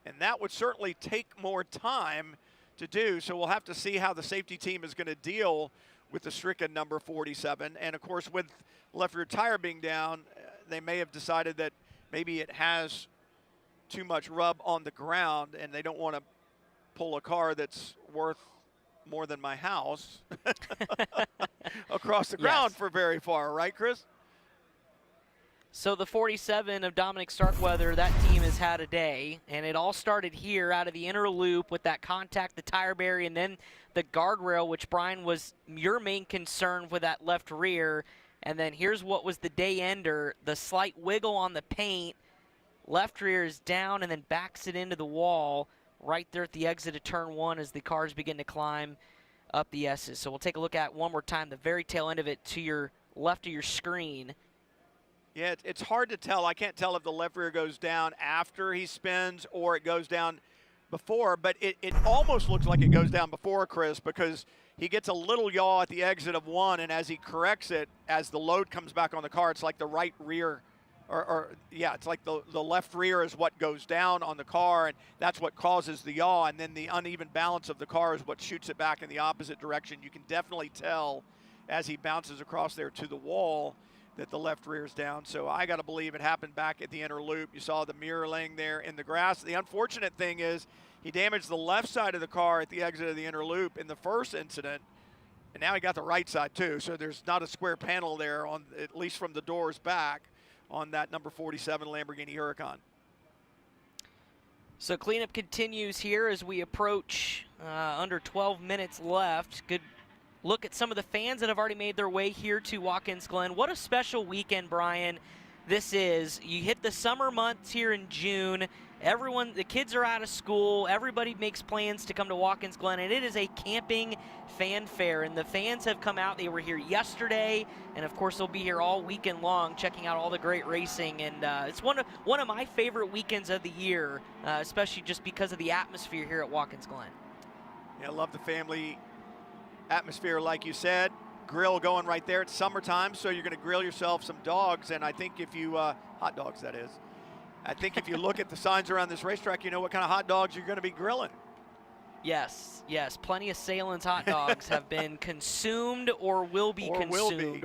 S1: and that would certainly take more time to do. So we'll have to see how the safety team is going to deal with the stricken number 47. And of course, with left rear tire being down, they may have decided that maybe it has too much rub on the ground and they don't want to pull a car that's worth more than my house across the ground for very far, right, Chris?
S2: So the 47 of Dominic Starkweather, that team has had a day, and it all started here out of the inner loop with that contact, the tire barrier, and then the guardrail, which, Brian, was your main concern with that left rear. And then here's what was the day ender, the slight wiggle on the paint. Left rear is down and then backs it into the wall right there at the exit of turn 1 as the cars begin to climb up the S's. So we'll take a look at one more time, the very tail end of it to your left of your screen.
S1: Yeah, it's hard to tell. I can't tell if the left rear goes down after he spins or it goes down before, but it almost looks like it goes down before, Chris, because he gets a little yaw at the exit of 1, and as he corrects it, as the load comes back on the car, it's like the right rear, it's like the left rear is what goes down on the car, and that's what causes the yaw, and then the uneven balance of the car is what shoots it back in the opposite direction. You can definitely tell as he bounces across there to the wall that the left rear is down. So I got to believe it happened back at the inner loop. You saw the mirror laying there in the grass. The unfortunate thing is he damaged the left side of the car at the exit of the inner loop in the first incident, and now he got the right side too. So there's not a square panel there, on at least from the doors back, on that number 47 Lamborghini Huracan.
S2: So cleanup continues here as we approach under 12 minutes left. Good look at some of the fans that have already made their way here to Watkins Glen. What a special weekend, Brian, this is. You hit the summer months here in June. Everyone, the kids are out of school. Everybody makes plans to come to Watkins Glen, and it is a camping fan fair. And the fans have come out. They were here yesterday, and of course they'll be here all weekend long, checking out all the great racing. And it's one of my favorite weekends of the year, especially just because of the atmosphere here at Watkins Glen.
S1: Yeah, I love the family atmosphere, like you said. Grill going right there. It's summertime, so you're going to grill yourself some dogs, and I think if you hot dogs, that is. I think if you look at the signs around this racetrack, you know what kind of hot dogs you're going to be grilling.
S2: Yes, plenty of Salen's hot dogs have been consumed or will be consumed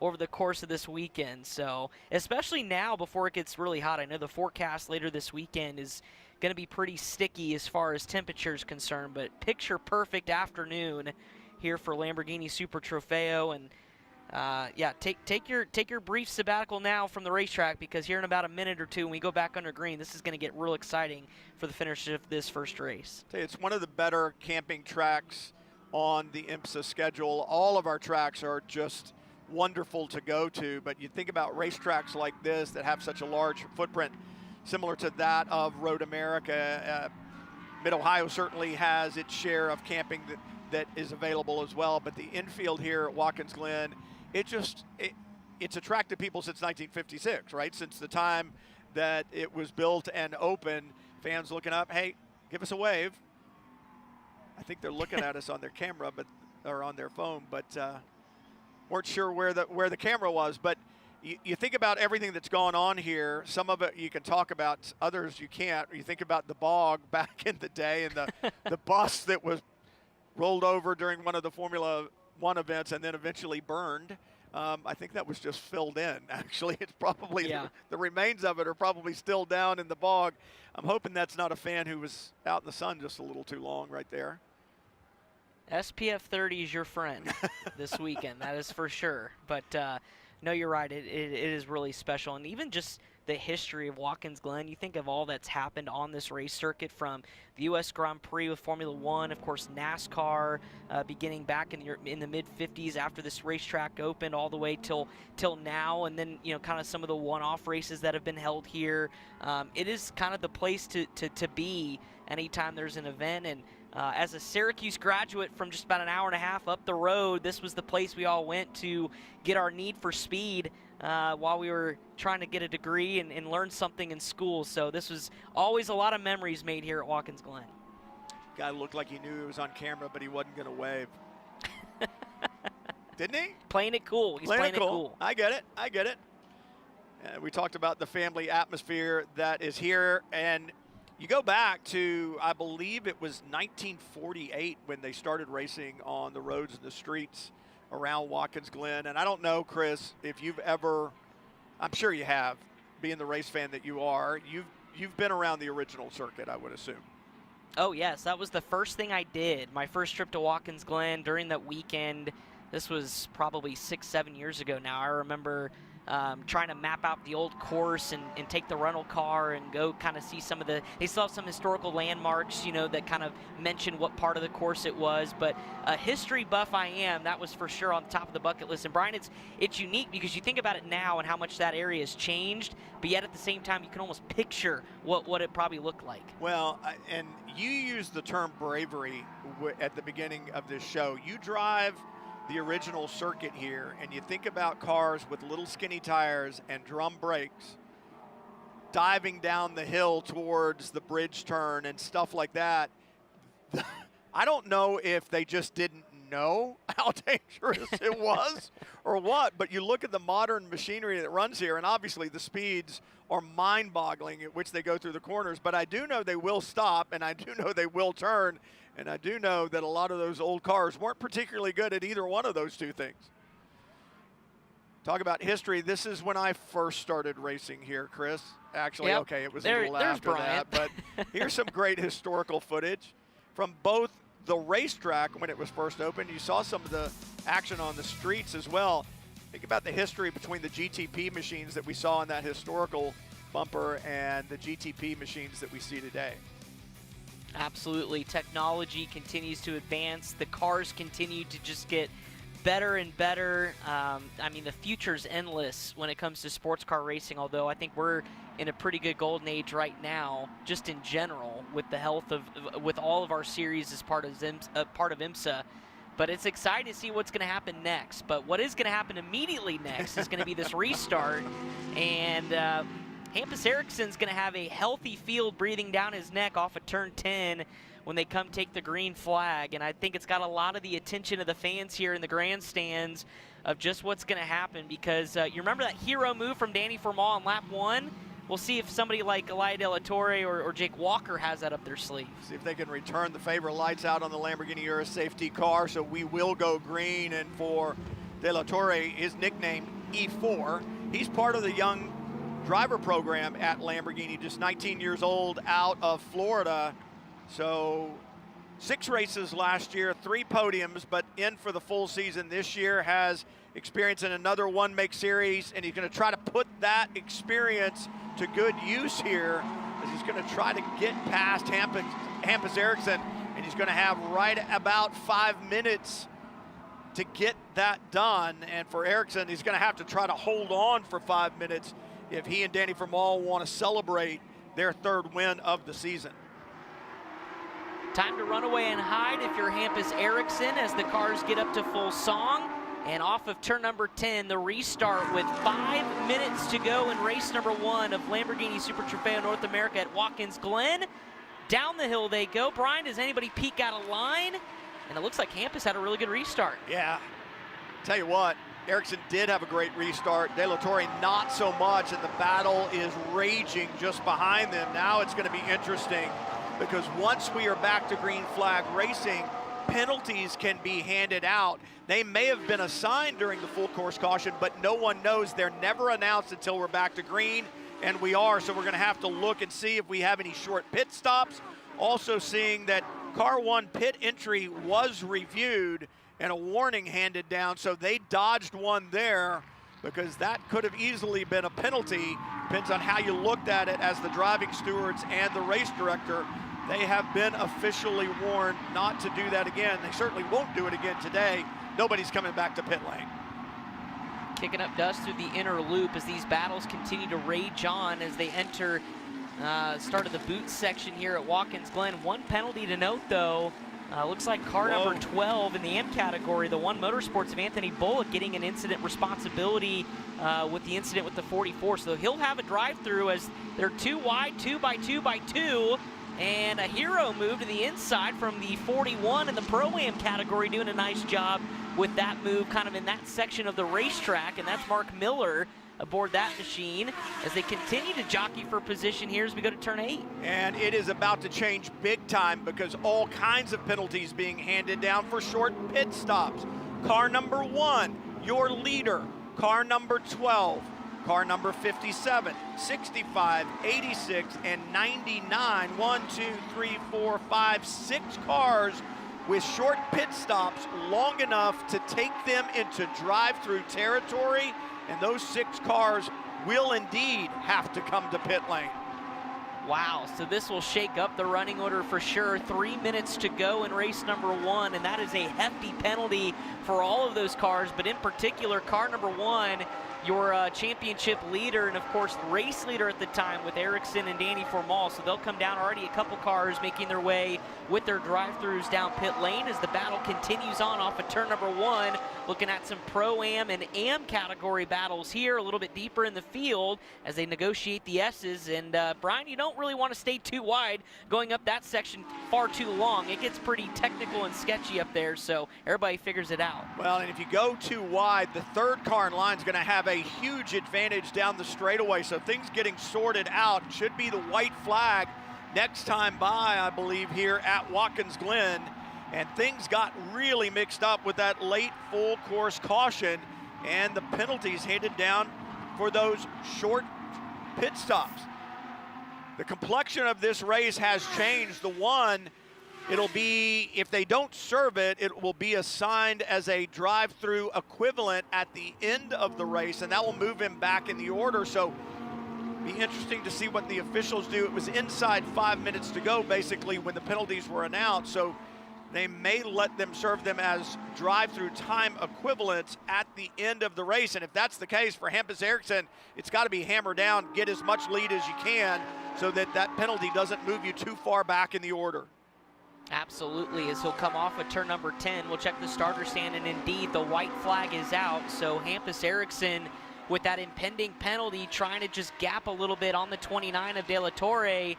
S2: over the course of this weekend. So especially now before it gets really hot. I know the forecast later this weekend is going to be pretty sticky as far as temperature is concerned, but picture perfect afternoon here for Lamborghini Super Trofeo. And take your brief sabbatical now from the racetrack, because here in about a minute or two when we go back under green, this is going to get real exciting for the finish of this first race.
S1: It's one of the better camping tracks on the IMSA schedule. All of our tracks are just wonderful to go to, but you think about racetracks like this that have such a large footprint, similar to that of Road America. Mid-Ohio certainly has its share of camping that is available as well. But the infield here at Watkins Glen, it's attracted people since 1956, right? Since the time that it was built and open, fans looking up, hey, give us a wave. I think they're looking at us on their camera, or on their phone, but weren't sure where the camera was. But you think about everything that's gone on here. Some of it you can talk about, others you can't. You think about the bog back in the day and the bus that was rolled over during one of the Formula One events and then eventually burned. I think that was just filled in, actually. It's probably, the remains of it are probably still down in the bog. I'm hoping that's not a fan who was out in the sun just a little too long right there.
S2: SPF 30 is your friend this weekend, that is for sure. But no, you're right. It is really special. And even just the history of Watkins Glen, you think of all that's happened on this race circuit, from the U.S. Grand Prix with Formula One, of course, NASCAR, beginning back in the mid-'50s after this racetrack opened, all the way till now, and then, you know, kind of some of the one-off races that have been held here. It is kind of the place to be anytime there's an event. And as a Syracuse graduate from just about an hour and a half up the road, this was the place we all went to get our need for speed while we were trying to get a degree and learn something in school. So this was always a lot of memories made here at Watkins Glen.
S1: Guy looked like he knew he was on camera, but he wasn't going to wave. Didn't he?
S2: Playing it cool. He's playing it cool.
S1: I get it. We talked about the family atmosphere that is here, and you go back to, I believe it was 1948 when they started racing on the roads and the streets around Watkins Glen. And I don't know, Chris, if you've ever, I'm sure you have, being the race fan that you are, you've been around the original circuit, I would assume.
S2: Oh, yes. That was the first thing I did. My first trip to Watkins Glen during that weekend. This was probably 6-7 years ago now. I remember trying to map out the old course and take the rental car and go kind of see some of they still have some historical landmarks, you know, that kind of mention what part of the course it was. But a history buff I am, that was for sure on the top of the bucket list. And Brian, it's unique because you think about it now and how much that area has changed, but yet at the same time you can almost picture what it probably looked like.
S1: Well, and you used the term bravery at the beginning of this show. You drive the original circuit here, and you think about cars with little skinny tires and drum brakes diving down the hill towards the bridge turn and stuff like that. I don't know if they just didn't know how dangerous it was or what, but you look at the modern machinery that runs here, and obviously the speeds are mind-boggling at which they go through the corners, but I do know they will stop, and I do know they will turn, and I do know that a lot of those old cars weren't particularly good at either one of those two things. Talk about history. This is when I first started racing here, Chris. Actually,
S2: yep.
S1: Okay, it was a little after that, but here's some great historical footage from both the racetrack when it was first opened. You saw some of the action on the streets as well. Think about the history between the GTP machines that we saw in that historical bumper and the GTP machines that we see today.
S2: Absolutely. Technology continues to advance. The cars continue to just get better and better. I mean, the future's endless when it comes to sports car racing, although I think we're in a pretty good golden age right now, just in general, with the health of, with all of our series as part of IMSA. But it's exciting to see what's going to happen next. But what is going to happen immediately next is going to be this restart. And Hampus Ericsson's going to have a healthy field breathing down his neck off of turn 10 when they come take the green flag. And I think it's got a lot of the attention of the fans here in the grandstands of just what's going to happen, because you remember that hero move from Danny Formal on lap 1? We'll see if somebody like Elia De La Torre or Jake Walker has that up their sleeve. See if they can return the favor. Lights out on the Lamborghini Euro safety car, so we will go green. And for De La Torre, his nickname E4. He's part of the young driver program at Lamborghini, just 19 years old, out of Florida. So 6 races last year, 3 podiums, but in for the full season this year, has experience in another one-make series, and he's going to try to put that experience to good use here, as he's going to try to get past Hampus Ericsson, and he's going to have right about 5 minutes to get that done. And for Ericsson, he's going to have to try to hold on for 5 minutes if he and Danny Formal want to celebrate their 3rd win of the season. Time to run away and hide if you're Hampus Ericsson as the cars get up to full song. And off of turn number 10, the restart with 5 minutes to go in race number 1 of Lamborghini Super Trofeo North America at Watkins Glen. Down the hill they go. Brian, does anybody peek out of line? And it looks like Hampus had a really good restart.
S1: Yeah, tell you what, Ericsson did have a great restart. De La Torre not so much, and the battle is raging just behind them. Now it's going to be interesting because once we are back to green flag racing, penalties can be handed out. They may have been assigned during the full course caution, but no one knows. They're never announced until we're back to green, and we are, so we're going to have to look and see if we have any short pit stops. Also seeing that car 1 pit entry was reviewed and a warning handed down, so they dodged one there because that could have easily been a penalty. Depends on how you looked at it as the driving stewards and the race director. They have been officially warned not to do that again. They certainly won't do it again today. Nobody's coming back to pit lane.
S2: Kicking up dust through the inner loop as these battles continue to rage on as they enter start of the boot section here at Watkins Glen. One penalty to note, though. Looks like car number 12 in the M category, the One Motorsports of Anthony Bullock, getting an incident responsibility with the incident with the 44. So he'll have a drive-through as they're 2 wide, 2 by 2 by 2. And a hero move to the inside from the 41 in the Pro-Am category, doing a nice job with that move kind of in that section of the racetrack, and that's Mark Miller aboard that machine as they continue to jockey for position here as we go to turn 8.
S1: And it is about to change big time because all kinds of penalties being handed down for short pit stops. Car number 1, your leader. Car number 12. Car number 57, 65, 86, and 99. 1, 2, 3, 4, 5, 6 cars with short pit stops long enough to take them into drive-through territory, and those 6 cars will indeed have to come to pit lane.
S2: Wow, so this will shake up the running order for sure. 3 minutes to go in race number 1, and that is a hefty penalty for all of those cars, but in particular, car number 1, your championship leader and, of course, race leader at the time with Ericsson and Danny Formal. So they'll come down already, a couple cars making their way with their drive-throughs down pit lane as the battle continues on off of turn number 1. Looking at some Pro-Am and Am category battles here, a little bit deeper in the field as they negotiate the S's. And, Brian, you don't really want to stay too wide going up that section far too long. It gets pretty technical and sketchy up there, so everybody figures it out.
S1: Well, and if you go too wide, the 3rd car in line is going to have a huge advantage down the straightaway, so things getting sorted out. Should be the white flag next time by, I believe, here at Watkins Glen. And things got really mixed up with that late full course caution and the penalties handed down for those short pit stops. The complexion of this race has changed. The one, it'll be, if they don't serve it, it will be assigned as a drive-through equivalent at the end of the race, and that will move him back in the order. So be interesting to see what the officials do. It was inside 5 minutes to go, basically, when the penalties were announced. So they may let them serve them as drive-through time equivalents at the end of the race. And if that's the case for Hampus Ericsson, it's got to be hammered down, get as much lead as you can so that that penalty doesn't move you too far back in the order.
S2: Absolutely, as he'll come off of turn number 10. We'll check the starter stand, and indeed the white flag is out. So Hampus Ericsson with that impending penalty trying to just gap a little bit on the 29 of De La Torre,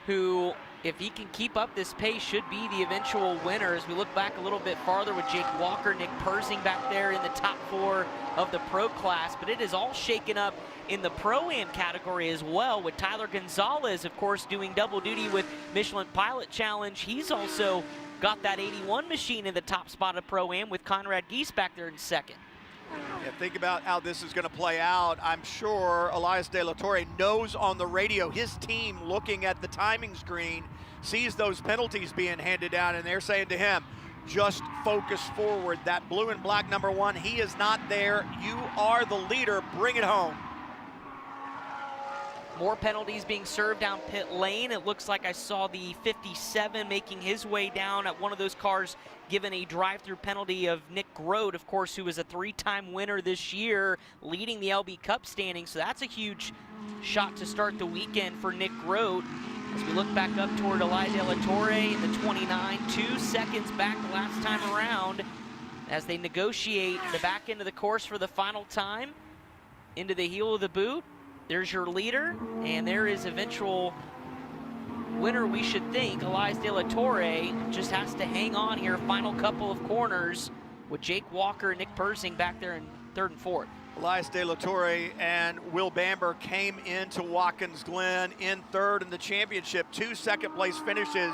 S2: who, if he can keep up this pace, should be the eventual winner. As we look back a little bit farther with Jake Walker, Nick Persing back there in the top 4 of the pro class, but it is all shaken up in the Pro-Am category as well, with Tyler Gonzalez, of course, doing double duty with Michelin Pilot Challenge. He's also got that 81 machine in the top spot of Pro-Am with Conrad Geese back there in second.
S1: Yeah, think about how this is going to play out. I'm sure Elias De La Torre knows on the radio, his team looking at the timing screen, sees those penalties being handed down, and they're saying to him, just focus forward. That blue and black number 1, he is not there. You are the leader. Bring it home.
S2: More penalties being served down pit lane. It looks like I saw the 57 making his way down at one of those cars, given a drive-through penalty of Nick Grote, of course, who was a 3-time winner this year, leading the LB Cup standing. So that's a huge shot to start the weekend for Nick Grote, As we look back up toward Eli De La Torre in the 29, 2 seconds back the last time around as they negotiate the back end of the course for the final time. Into the heel of the boot. There's your leader, and there is eventual winner, we should think. Elias De La Torre just has to hang on here, final couple of corners, with Jake Walker and Nick Persing back there in third and fourth.
S1: Elias De La Torre and Will Bamber came into Watkins Glen in third in the championship. 2 second-place finishes,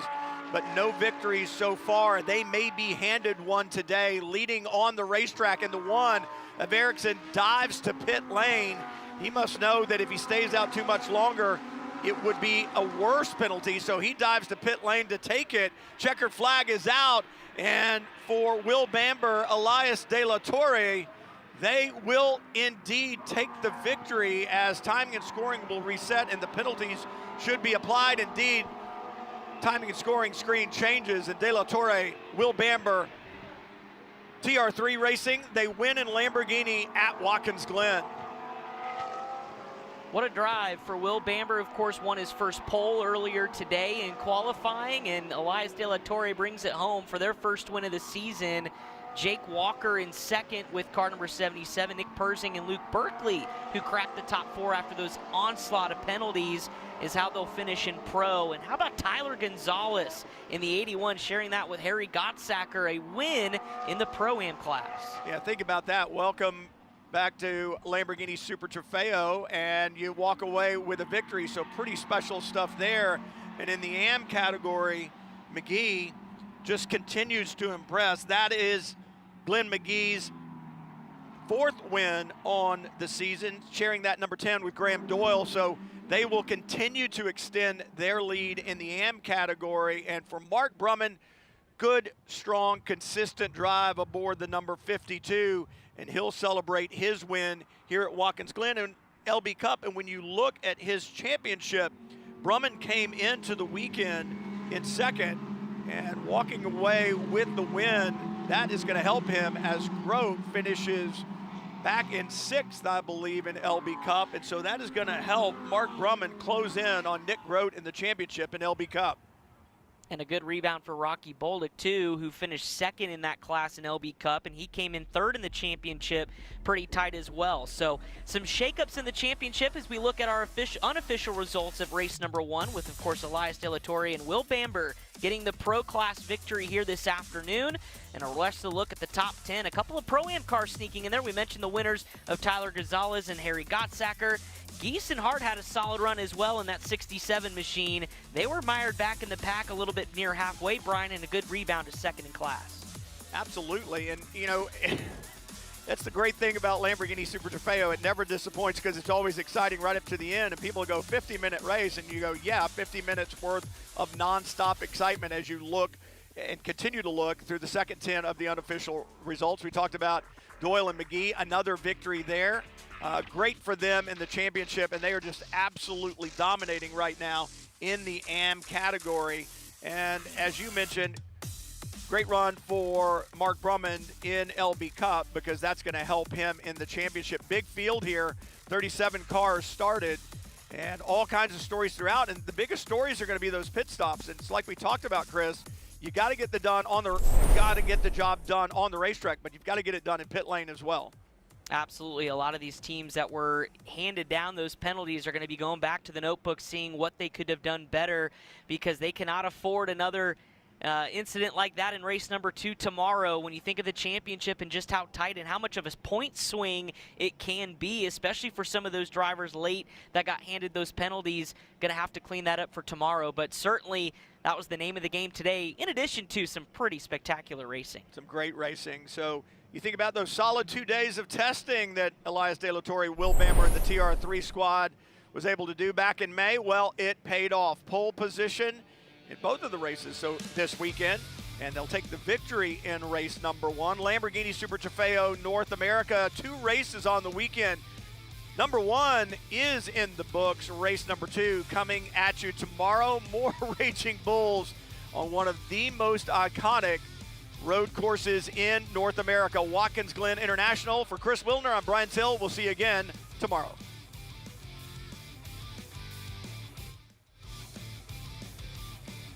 S1: but no victories so far. They may be handed one today, leading on the racetrack. And the one of Ericsson dives to pit lane. He must know that if he stays out too much longer, it would be a worse penalty, so he dives to pit lane to take it. Checkered flag is out, and for Will Bamber, Elias De La Torre, they will indeed take the victory as timing and scoring will reset and the penalties should be applied. Indeed, timing and scoring screen changes, and De La Torre, Will Bamber, TR3 Racing, they win in Lamborghini at Watkins Glen.
S2: What a drive for Will Bamber. Of course, won his first pole earlier today in qualifying, and Elias De La Torre brings it home for their first win of the season. Jake Walker in second with car number 77, Nick Persing and Luke Berkeley, who cracked the top 4 after those onslaught of penalties, is how they'll finish in pro. And how about Tyler Gonzalez in the 81, sharing that with Harry Gottsacker, a win in the Pro-Am class.
S1: Yeah, think about that. Welcome back to Lamborghini Super Trofeo, and you walk away with a victory, so pretty special stuff there. And in the AM category, McGee just continues to impress. That is Glenn McGee's 4th win on the season, sharing that number 10 with Graham Doyle, so they will continue to extend their lead in the AM category. And for Mark Brumman, good, strong, consistent drive aboard the number 52, and he'll celebrate his win here at Watkins Glen and LB Cup. And when you look at his championship, Brumman came into the weekend in second, and walking away with the win, that is going to help him as Grote finishes back in 6th, I believe, in LB Cup. And so that is going to help Mark Brumman close in on Nick Grote in the championship in LB Cup.
S2: And a good rebound for Rocky Bolduc, too, who finished 2nd in that class in LB Cup, and he came in 3rd in the championship, pretty tight as well. So some shakeups in the championship as we look at our unofficial results of race number 1, with, of course, Elias De La Torre and Will Bamber getting the Pro Class victory here this afternoon. And a rest of the look at the top 10. A couple of Pro-Am cars sneaking in there. We mentioned the winners of Tyler Gonzalez and Harry Gottsacker. Geese and Hart had a solid run as well in that 67 machine. They were mired back in the pack a little bit near halfway, Brian, and a good rebound to 2nd in class.
S1: Absolutely, and you know, that's the great thing about Lamborghini Super Trofeo. It never disappoints because it's always exciting right up to the end, and people go 50-minute race, and you go, yeah, 50 minutes worth of nonstop excitement as you look and continue to look through the second 10 of the unofficial results. We talked about Doyle and McGee, another victory there. Great for them in the championship, and they are just absolutely dominating right now in the AM category. And as you mentioned, great run for Mark Brumman in LB Cup because that's going to help him in the championship. Big field here, 37 cars started, and all kinds of stories throughout. And the biggest stories are going to be those pit stops. And it's like we talked about, Chris. You got to get the job done on the racetrack, but you've got to get it done in pit lane as well.
S2: Absolutely. A lot of these teams that were handed down those penalties are going to be going back to the notebook, seeing what they could have done better, because they cannot afford another incident like that in race number 2 tomorrow. When you think of the championship and just how tight and how much of a point swing it can be, especially for some of those drivers late that got handed those penalties, going to have to clean that up for tomorrow. But certainly that was the name of the game today, in addition to some pretty spectacular racing.
S1: Some great racing. So you think about those solid 2 days of testing that Elias De La Torre, Will Bamber, and the TR3 squad was able to do back in May. Well, it paid off. Pole position in both of the races so this weekend, and they'll take the victory in race number 1. Lamborghini Super Trofeo North America, 2 races on the weekend. Number 1 is in the books. Race number 2 coming at you tomorrow. More Raging Bulls on one of the most iconic road courses in North America, Watkins Glen International. For Chris Wilner, I'm Brian Till. We'll see you again tomorrow.